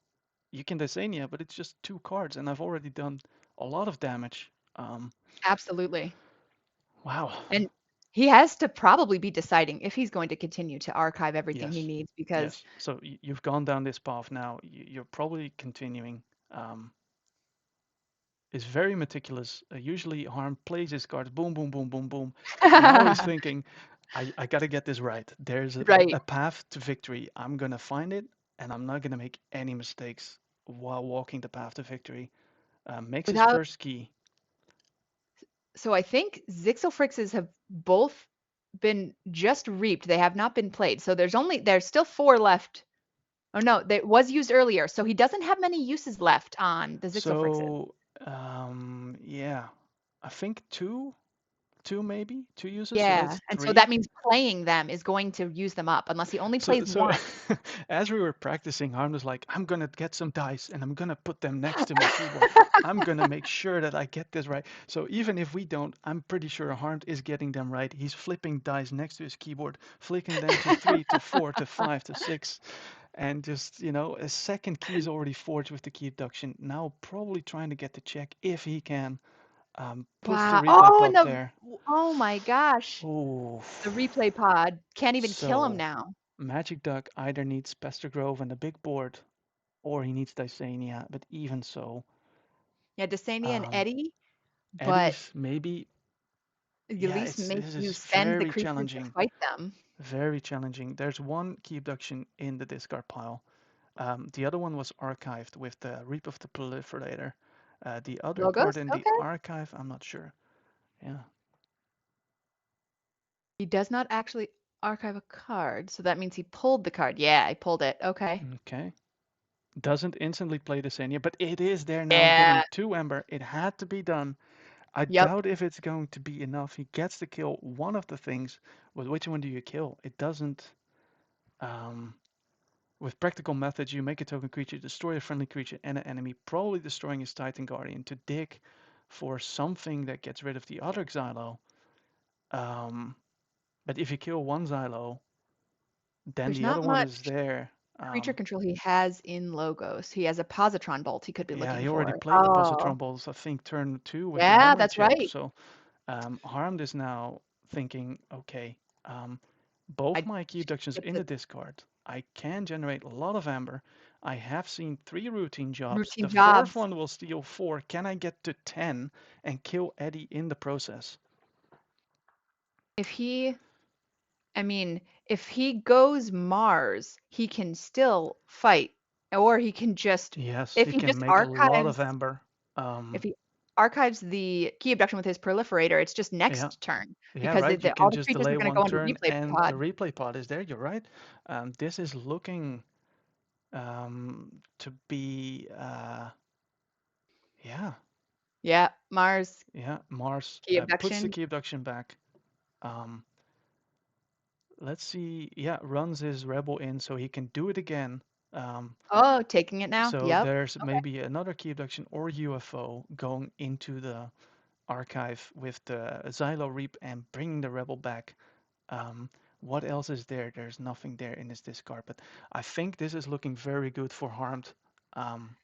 you can Dysania, but it's just 2 cards, and I've already done a lot of damage.
Absolutely.
Wow.
And he has to probably be deciding if he's going to continue to archive everything he
Yes.
needs because
Yes. So you've gone down this path now. You're probably continuing. Um, is very meticulous. Usually Harm plays his cards, boom, boom, boom, boom, boom. Now he's thinking, I got to get this right. There's
right.
a path to victory. I'm going to find it, and I'm not going to make any mistakes while walking the path to victory. Makes his
Without
first key.
So I think Zixelfrixes have both been just reaped. They have not been played. So there's still 4 left. Oh no, that was used earlier. So he doesn't have many uses left on the Zixelfrixes.
So, yeah, I think two maybe, two uses. So
Yeah,
that's
and so
three.
that means playing them is going to use them up unless he only
So,
plays
so
one.
as we were practicing, Harm was like, I'm gonna get some dice and I'm gonna put them next to my keyboard. I'm gonna make sure that I get this right. So even if we don't, I'm pretty sure Harm is getting them right. He's flipping dice next to his keyboard, flicking them to three, to four, to five, to six, and just, a second key is already forged with the key abduction. Now probably trying to get the check if he can. Puts the
Wow.
replay
Oh, and
pod
the
there.
oh my gosh.
Oh,
The replay pod can't even kill him
so
now.
Magic Duck either needs Pester Grove and a big board, or he needs Dysania. But even so,
Yeah, Desania and
um,
Eddie, but
Eddie's maybe.
at
Yeah,
least
it's
make
this
you
is
send the
very
creatures to
challenging.
fight them.
Very challenging. There's one key abduction in the discard pile. The other one was archived with the Reap of the Proliferator. The other card
Logos?
in the
Okay.
archive, I'm not sure. Yeah.
He does not actually archive a card, so that means he pulled the card. Yeah, I pulled it. Okay.
Okay. Doesn't instantly play the Senia, but it is there now getting
Yeah.
2 Ember. It had to be done. I
Yep.
doubt if it's going to be enough. He gets to kill one of the things. But which one do you kill? It doesn't. Um, with practical methods, you make a token creature, destroy a friendly creature and an enemy, probably destroying his Titan Guardian to dig for something that gets rid of the other Xylo. Um, but if you kill one Xylo, then
There's
the other
not
one is
much
there.
creature control he has in Logos. He has a Positron Bolt he could be
Yeah,
looking
he already
for.
played the
Oh,
Positron Balls, I think, turn 2 with the
yeah,
memory
that's
chip.
right.
So Harmed is now thinking, okay, both
I
my key
should
abductions
get
in
the
the discard. I can generate a lot of amber. I have seen 3 routine jobs.
routine
The fourth
jobs.
one will steal 4. Can I get to 10 and kill Eddie in the process?
If he, I mean, if he goes Mars, he can still fight, or he can just,
Yes,
if
he
he
can
just
make a lot of
archives,
amber.
if
Um,
he archives the key abduction with his proliferator, it's just
yeah,
next turn
yeah,
because
right. You
all
can
the
just
creatures are
delay
going to
one
go into
turn
replay
and the
pod.
replay pod is there. You're right. This is looking to be, yeah,
Yeah, Mars
yeah. Mars
key
puts the
abduction.
key abduction back. Um, let's see. Yeah, runs his rebel in so he can do it again. Um,
Oh, taking it now.
so
Yep.
there's
Okay.
maybe another key abduction or UFO going into the archive with the Xylo Reap and bringing the rebel back. Um, what else is there? There's nothing there in his discard, but I think this is looking very good for Harmed. Um,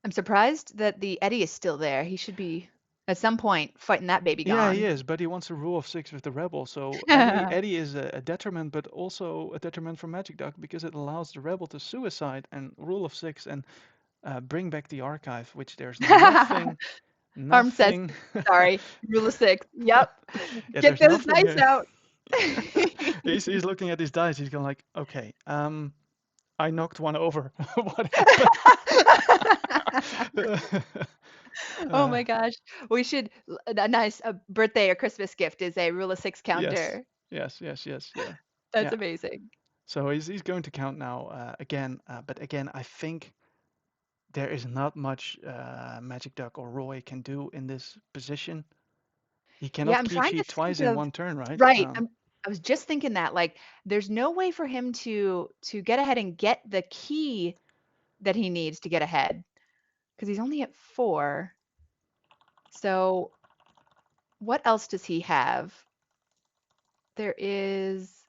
I'm surprised that the Eddie is still there. He should be at some point fighting that baby
yeah, he
gone.
is, but he wants a rule of 6 with the rebel. So Eddie is a detriment, but also a detriment for Magic Duck because it allows the rebel to suicide and rule of 6 and bring back the archive, which there's nothing,
Harm says,
nothing.
sorry, rule of 6. Yep.
Yeah,
Get
there's
those
nothing.
dice out.
He's looking at his dice. He's going like, okay, I knocked one over. What happened?
Oh
uh,
my gosh. We should a nice birthday or Christmas gift is a rule of 6
yes,
counter.
yes, yeah,
That's
yeah.
amazing.
So he's going to count now again, but again, I think there is not much Magic Duck or Roy can do in this position. He
Yeah,
cannot
I'm
key
trying to
cheat
think
twice in
of
one turn, right?
right. I was just thinking that like there's no way for him to get ahead and get the key that he needs to get ahead because he's only at 4. So what else does he have? There is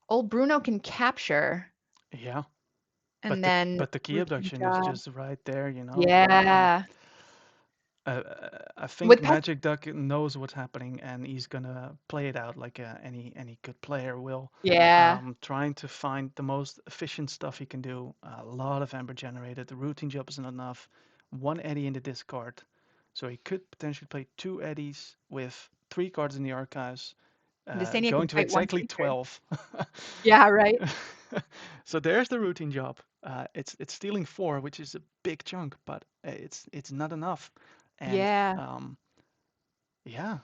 old Bruno can capture
Yeah,
and then
but the key
routine
abduction is
job.
just right there,
Yeah.
Uh, I think
With pest
Magic Duck knows what's happening, and he's gonna play it out like any good player will,
yeah.
trying to find the most efficient stuff he can do. A lot of Amber generated. The routine job isn't enough. One Eddy in the discard, so he could potentially play 2 Eddies with 3 cards in the archives,
Desania can
going to
fight one
exactly
creature.
12.
Yeah, right.
So there's the routine job. It's stealing 4, which is a big chunk, but it's not enough. And
Yeah.
um, Yeah,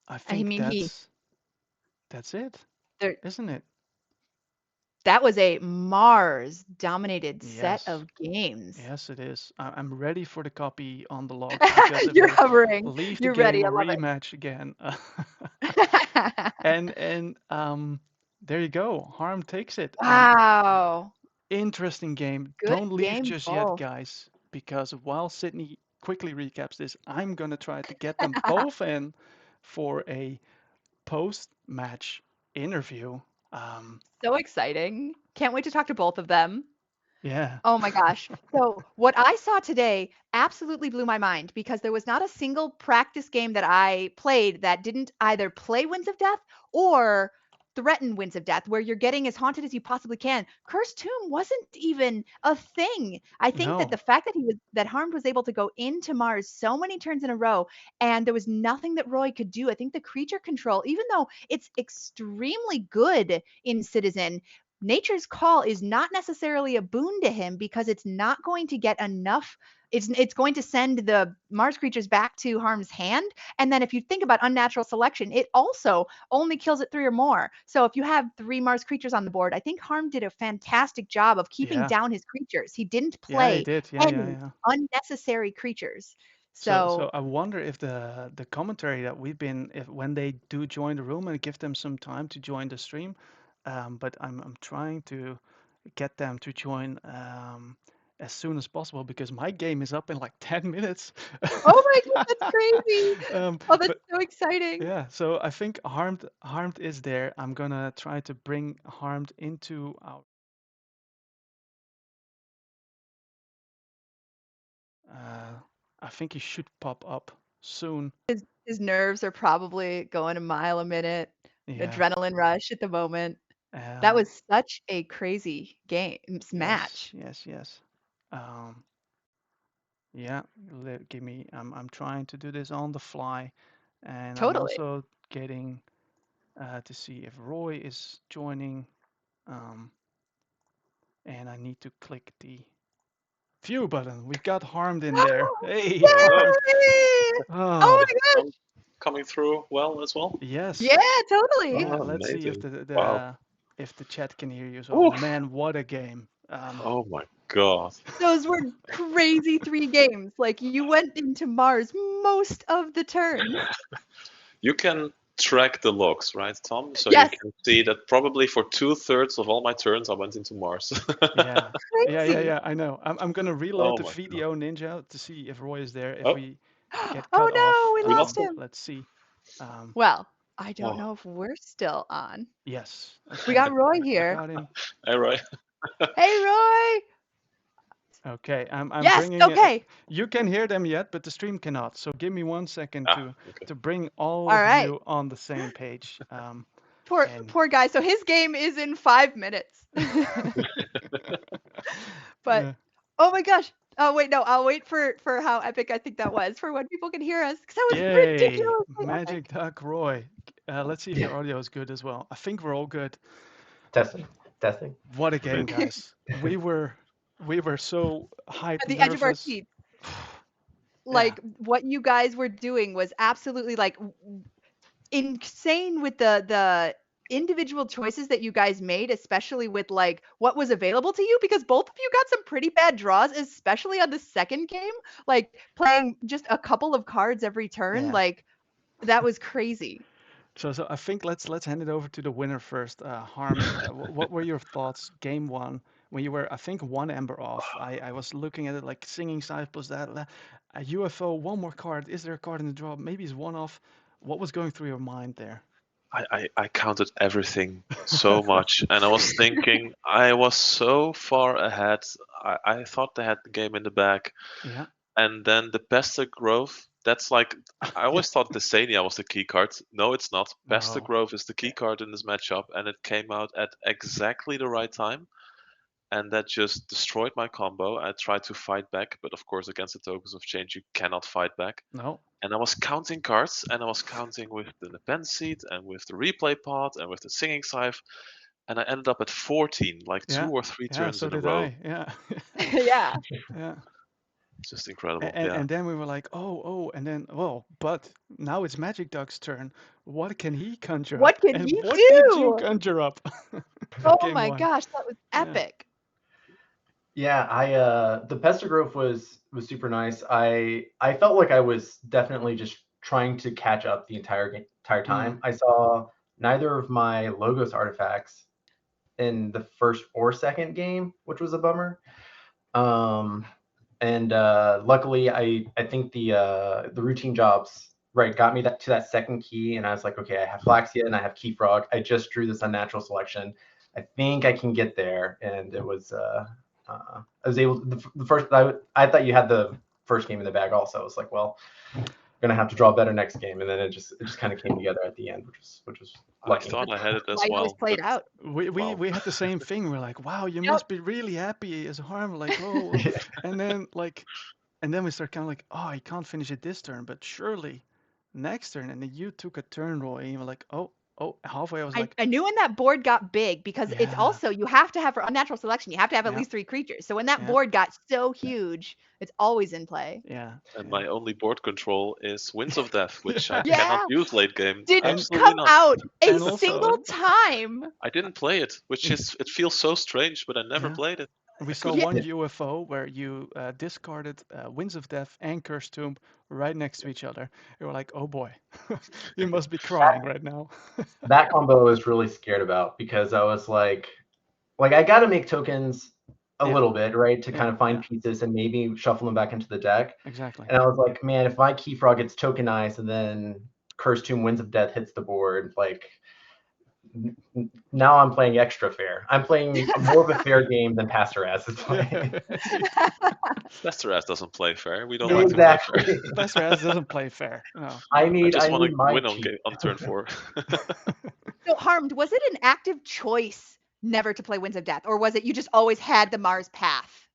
I
I
think
mean,
that's it,
there,
isn't it?
that was a Mars-dominated set
Yes.
of games.
Yes, it is. I'm ready for the copy on the logs because if
You're
they
hovering.
leave the
You're
game
ready. I love
rematch again,
it.
and there you go. Harm takes it.
Wow.
Interesting game.
Good
Don't leave
game
just yet,
both.
guys, because while Sydney quickly recaps this, I'm gonna try to get them both in for a post-match interview. Um,
So exciting. Can't wait to talk to both of them.
yeah.
Oh my gosh. So, what I saw today absolutely blew my mind because there was not a single practice game that I played that didn't either play Winds of Death or threaten Winds of Death, where you're getting as haunted as you possibly can. Cursed Tomb wasn't even a thing. I think that
No.
the fact that Harmed was able to go into Mars so many turns in a row and there was nothing that Roy could do. I think the creature control, even though it's extremely good in Citizen, Nature's Call is not necessarily a boon to him because it's not going to get enough. It's going to send the Mars creatures back to Harm's hand. And then if you think about unnatural selection, it also only kills at 3 or more. So if you have 3 Mars creatures on the board, I think Harm did a fantastic job of keeping
Yeah.
down his creatures. He didn't
Yeah, he
play
did. Yeah, yeah,
any
yeah.
unnecessary creatures.
So
So
I wonder if the commentary that we've been if when they do join the room and give them some time to join the stream, but I'm trying to get them to join as soon as possible because my game is up in like 10 minutes.
oh my god, that's crazy. Oh, that's
But
so exciting.
yeah, so I think Harmed is there. I'm gonna try to bring Harmed into our. Uh, I think he should pop up soon.
His nerves are probably going a mile a minute.
Yeah.
Adrenaline rush at the moment. That
Um,
was such a crazy
yes,
match.
yes, yes. Um, yeah, give me. I'm trying to do this on the fly, and I'm
Totally.
also getting to see if Roy is joining. Um, and I need to click the view button. We got Harmed in there. Hey,
Oh,
Harmed.
Yay! Oh
Oh,
my gosh.
coming through well as well.
yes.
Yeah, totally.
Yeah.
Oh,
Let's see
amazing. Wow.
if the chat can hear you as well.
Oof.
Man, what a game.
Oh my God.
Those were crazy 3 games. Like you went into Mars most of the turns.
You can track the logs, right, Tom? So you
Yes,
can see that probably for 2/3 of all my turns, I went into Mars.
Yeah. Yeah, yeah,
crazy.
yeah, I know. I'm gonna reload
Oh
the
my God.
video ninja to see if Roy is there. If
Oh,
we get
Oh
cut
no,
off,
we
we lost
lost
him.
him.
let's see. Um,
Well, I don't
Oh,
know if we're still on.
yes.
We got
Okay.
Roy
We
here.
got him.
all right.
Hey, Roy.
Okay. I'm
Yes,
bringing
okay.
you can hear them yet, but the stream cannot. So give me 1 second
Ah, okay.
to bring all
All
of
right.
you on the same page.
Poor
And
poor guy. So his game is in 5 minutes. But
yeah.
oh my gosh. Oh wait, no, I'll wait for how epic I think that was for when people can hear us. Because that was
Yay,
ridiculously
Magic
epic.
Duck Roy. Let's see if
Yeah,
your audio is good as well. I think we're all good.
testing, testing.
What a game,
Great.
guys. We were so hype
At the edge of our
nervous.
seats.
Yeah,
Like what you guys were doing was absolutely like insane with the individual choices that you guys made, especially with like what was available to you, because both of you got some pretty bad draws, especially on the second game, like playing just a couple of cards every turn.
yeah.
Like that was crazy.
So I think let's hand it over to the winner first. Harmed, what were your thoughts game one when you were I think one ember off? I was looking at it like singing side plus that a UFO, one more card. Is there a card in the draw? Maybe it's one off. What was going through your mind there?
I counted everything so much, and I was thinking I was so far ahead. I thought they had the game in the bag,
Yeah.
and then the Pester Grove. That's like I
Yeah.
always thought Desania was the key card. No, it's not. Pester
No.
Grove is the key card in this matchup, and it came out at exactly the right time, and that just destroyed my combo. I tried to fight back, but of course, against the tokens of change, you cannot fight back.
No.
And I was counting cards, and I was counting with the pen seat, and with the replay pod, and with the singing scythe, and I ended up at 14, like two
Yeah.
or three
Yeah.
turns
So
in a
did
row.
I. Yeah.
Yeah.
Yeah.
It's just incredible.
And,
Yeah.
and then we were like, and then, well, but now it's MagicDuck's turn. What can he conjure
What
up?
can
And
he
what did you
do?
conjure up?
Oh
Game
my
one.
gosh, that was
Yeah.
epic.
Yeah, the Pester growth was super nice. I felt like I was definitely just trying to catch up the entire time. I saw neither of my Logos artifacts in the first or second game, which was a bummer. And luckily, I think the routine jobs got me to that second key, and I was like, okay, I have Flaxia and I have Key Frog. I just drew this unnatural selection. I think I can get there, and it was I was able to, the first. I thought you had the first game in the bag also. I was like, well, gonna have to draw better next game, and then it just kind of came together at the end, which was
I
lucky.
thought I had it as
Why it always
well,
played
but
out.
We had the same thing. We're like, wow, you
Yep.
must be really happy as Harm. Like, oh,
Yeah.
and then we start kind of like, oh, I can't finish it this turn, but surely next turn. And then you took a turn, Roy, and you were like, oh, halfway. I was like,
I knew when that board got big because it's
yeah,
also you have to have for unnatural selection, you have to have at
yeah,
least 3 creatures. So when that
yeah,
board got so huge, it's always in play.
yeah,
and
yeah,
my only board control is Winds of Death, which I
yeah.
cannot
Yeah,
use late game.
didn't
And
Absolutely
come
not.
out a
and
single
also,
time.
I didn't play it, which is it feels so strange, but I never
yeah.
played it.
We
I
saw
couldn't.
one UFO where you discarded Winds of Death and Curse Tomb right next to each other. You were like, oh boy, you must be crying right now.
That combo I was really scared about because I was like I got to make tokens a
Yeah,
little bit, right, to
yeah,
kind of find
yeah,
pieces and maybe shuffle them back into the deck.
exactly.
And I was like, man, if my Key Frog gets tokenized and then Curse Tomb Winds of Death hits the board, like now I'm playing extra fair. I'm playing more of a fair game than Pastor Ass is
Yeah,
playing.
indeed.
Pastor Ass doesn't play fair. We don't like
No,
to play fair.
Exactly.
Pastor Ass doesn't play fair. No.
I
I
need
just
I
want
need
to
my
win on
cheat.
turn 4.
So Harmed, was it an active choice never to play Winds of Death, or was it you just always had the Mars path?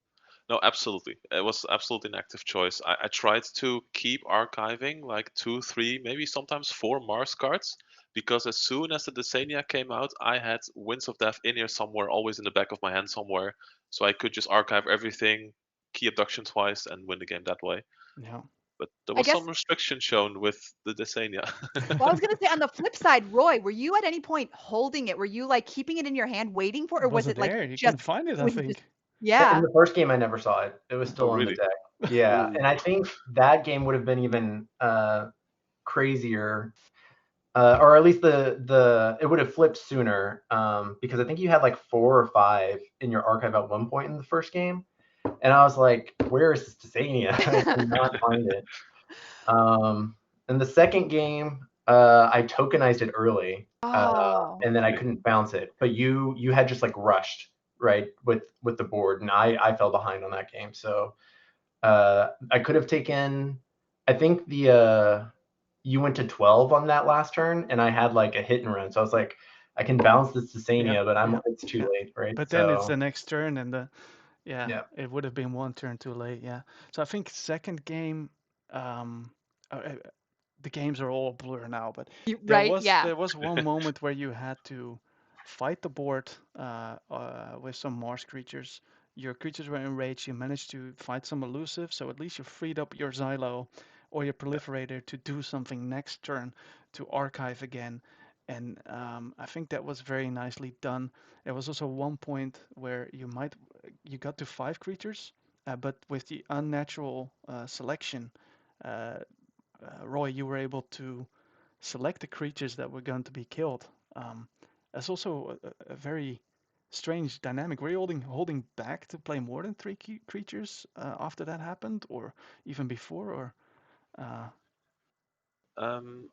No, absolutely. It was absolutely an active choice. I tried to keep archiving like 2, 3, maybe sometimes 4 Mars cards, because as soon as the Desania came out, I had Winds of Death in here somewhere, always in the back of my hand somewhere, so I could just archive everything, key abduction twice, and win the game that way.
Yeah.
But there
I
was
guess.
some restriction shown with the Desania.
Well, I was gonna say on the flip side, Roy, were you at any point holding it? Were you like keeping it in your hand, waiting for, it, or
It
was
wasn't
it like
there. You
just
couldn't find it, I
was it just
think.
In
yeah?
the first game, I never saw it. It was
Oh,
still on the
really?
deck. Yeah,
Ooh.
and I think that game would have been even crazier, or at least the it would have flipped sooner, because I think you had like 4 or 5 in your archive at one point in the first game, and I was like, "Where is this Desania?" I cannot find it. In the second game, I tokenized it early,
Oh,
and then I couldn't bounce it. But you had just like rushed right with the board, and I fell behind on that game. So I could have taken. I think the you went to 12 on that last turn, and I had like a hit and run. So I was like, I can bounce this to
Yeah,
Sania, but
yeah,
it's too
yeah.
late, right?
But then it's
So
the next turn, and
yeah,
it would have been one turn too late. Yeah. So I think second game, um, the games are all a blur now, but
right, yeah.
there was one moment where you had to fight the board with some Mars creatures. Your creatures were enraged. You managed to fight some elusive, so at least you freed up your Xylo or your proliferator to do something next turn to archive again. And I think that was very nicely done. There was also one point where you got to 5 creatures, but with the unnatural selection, uh, Roy, you were able to select the creatures that were going to be killed. That's also a very strange dynamic. Were you holding back to play more than 3 creatures after that happened, or even before, or? Uh,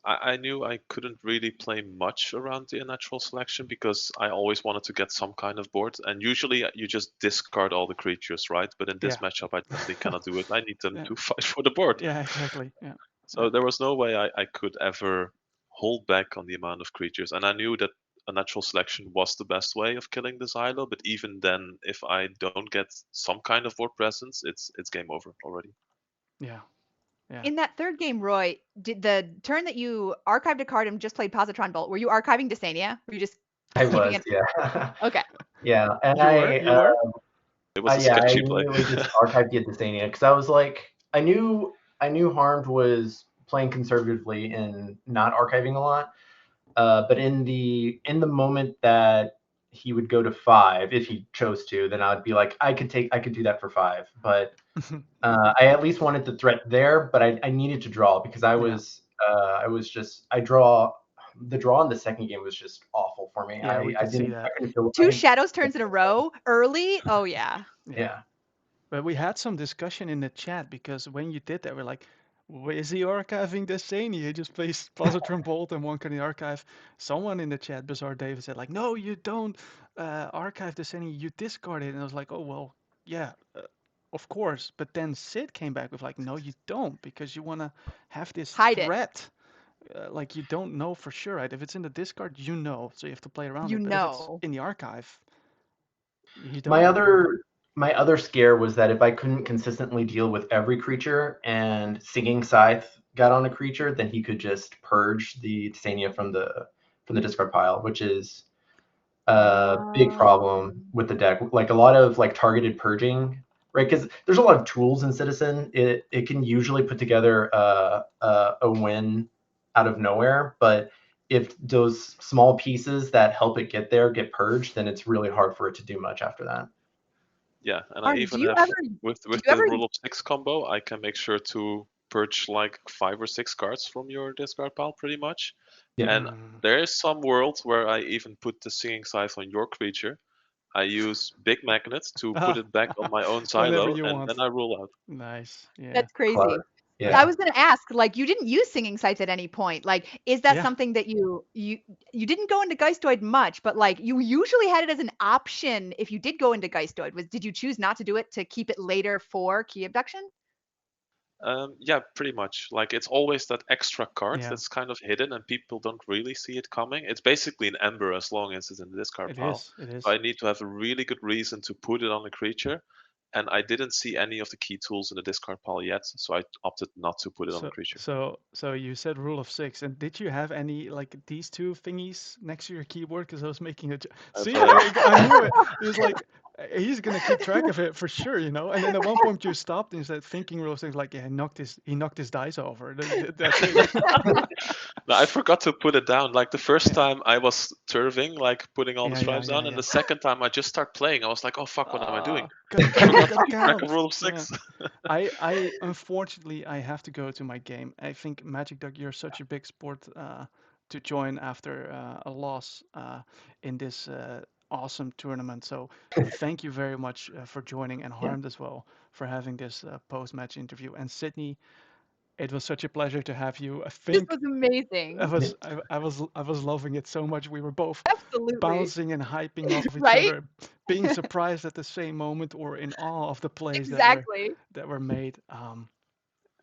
I knew I couldn't really play much around the unnatural selection because I always wanted to get some kind of board. And usually you just discard all the creatures, right? But in this
yeah,
matchup, I definitely cannot do it. I need them
yeah,
to fight for the board.
yeah, exactly. Yeah, yeah,
So there was no way I could ever hold back on the amount of creatures. And I knew that a natural selection was the best way of killing the Xylo. But even then, if I don't get some kind of board presence, it's game over already.
yeah, yeah.
In that third game, Roy, did the turn that you archived a card and just played Positron Bolt, were you archiving Desania? Were you just
I
keeping
was,
it?
yeah.
Okay.
Yeah, and
You were,
I
you were.
It was a
Yeah, I
sketchy play.
immediately just archived the Dysania because I was like, I knew Harmed was playing conservatively and not archiving a lot. But in the moment that he would go to 5, if he chose to, then I'd be like, I could do that for 5. But I at least wanted the threat there, but I needed to draw because
Yeah.
the draw in the second game was just awful for me.
Yeah, we
I
could see
didn't I
that.
couldn't feel I
2
didn't
shadows turns in a row early. Oh yeah.
Yeah.
yeah.
But we had some discussion in the chat because when you did that, we're like, is he archiving the Sani? He just plays Positron Bolt and one can he archive. Someone in the chat, Bizarre David, said like, no, you don't archive the Sani, you discard it. And I was like, oh, well, yeah, of course. But then Sid came back with like, no, you don't, because you want to have this
Hide it.
threat. Like you don't know for sure, right? If it's in the discard, you know, so you have to play around
You
it. But if it's
know.
in the archive, you
My
don't know.
other scare was that if I couldn't consistently deal with every creature and Singing Scythe got on a creature, then he could just purge the Titania from the discard pile, which is a big problem with the deck. Like a lot of like targeted purging, right? Because there's a lot of tools in Citizen. It can usually put together a win out of nowhere, but if those small pieces that help it get there get purged, then it's really hard for it to do much after that.
Yeah, and I
Arm, do
even
you
have
ever
with
do you
the
ever
rule of 6 combo, I can make sure to purge like 5 or 6 cards from your discard pile, pretty much.
Yeah.
And there is some worlds where I even put the Singing Scythe on your creature. I use Big Magnet to put it back on my own
Whenever
silo,
you
and
want.
then I rule out.
Nice. Yeah.
That's crazy.
Yeah.
I was going to ask, like, you didn't use Singing Sights at any point. Like, is that
Yeah.
something that you didn't go into Geistoid much, but like you usually had it as an option if you did go into Geistoid. Did you choose not to do it to keep it later for key abduction?
Yeah, pretty much. Like it's always that extra card
Yeah.
that's kind of hidden and people don't really see it coming. It's basically an ember as long as it's in the discard
It
pile.
is. It is.
So I need to have a really good reason to put it on a creature. And I didn't see any of the key tools in the discard pile yet, so I opted not to put it on a creature.
So you said rule of 6, and did you have any like these two thingies next to your keyboard? Because I was making a. See, I knew it. It was like he's gonna keep track of it for sure, you know. And then at one point you stopped and you said thinking rule of 6, like yeah, he knocked his dice over. That's it.
No, I forgot to put it down. Like the first time I was turving, like putting all the stripes down, and the second time I just start playing, I was like, oh fuck, what am I doing?
Gotta
I forgot
count,
to keep track of rule of 6.
I unfortunately I have to go to my game. I think MagicDuck, you're such a big sport to join after a loss in this awesome tournament. So thank you very much for joining, and Harmed as well for having this post-match interview. And Sydney, it was such a pleasure to have you. I
This
think
was amazing.
I was loving it so much. We were both
Absolutely.
bouncing and hyping off each
Right?
other, being surprised at the same moment or in awe of the plays
Exactly.
that were made.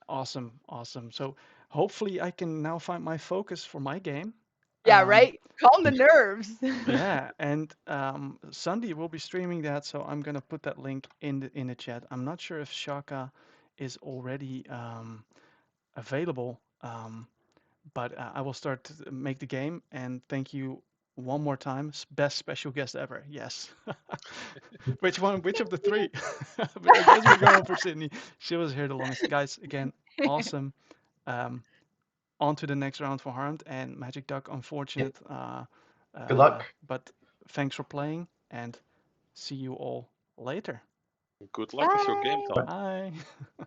Awesome, awesome. So hopefully I can now find my focus for my game.
Yeah, right. Calm the nerves.
Yeah, and Sunday will be streaming that, so I'm gonna put that link in the chat. I'm not sure if Shaka is already available, but I will start to make the game. And thank you one more time. Best special guest ever. Yes. Which one? Which of the three? But I guess we're going for Sydney. She was here the longest. Guys, again, awesome. On to the next round for Harmed and MagicDuck. Unfortunate.
Good luck.
But thanks for playing, and see you all later.
Good luck with your game, Tom.
Bye.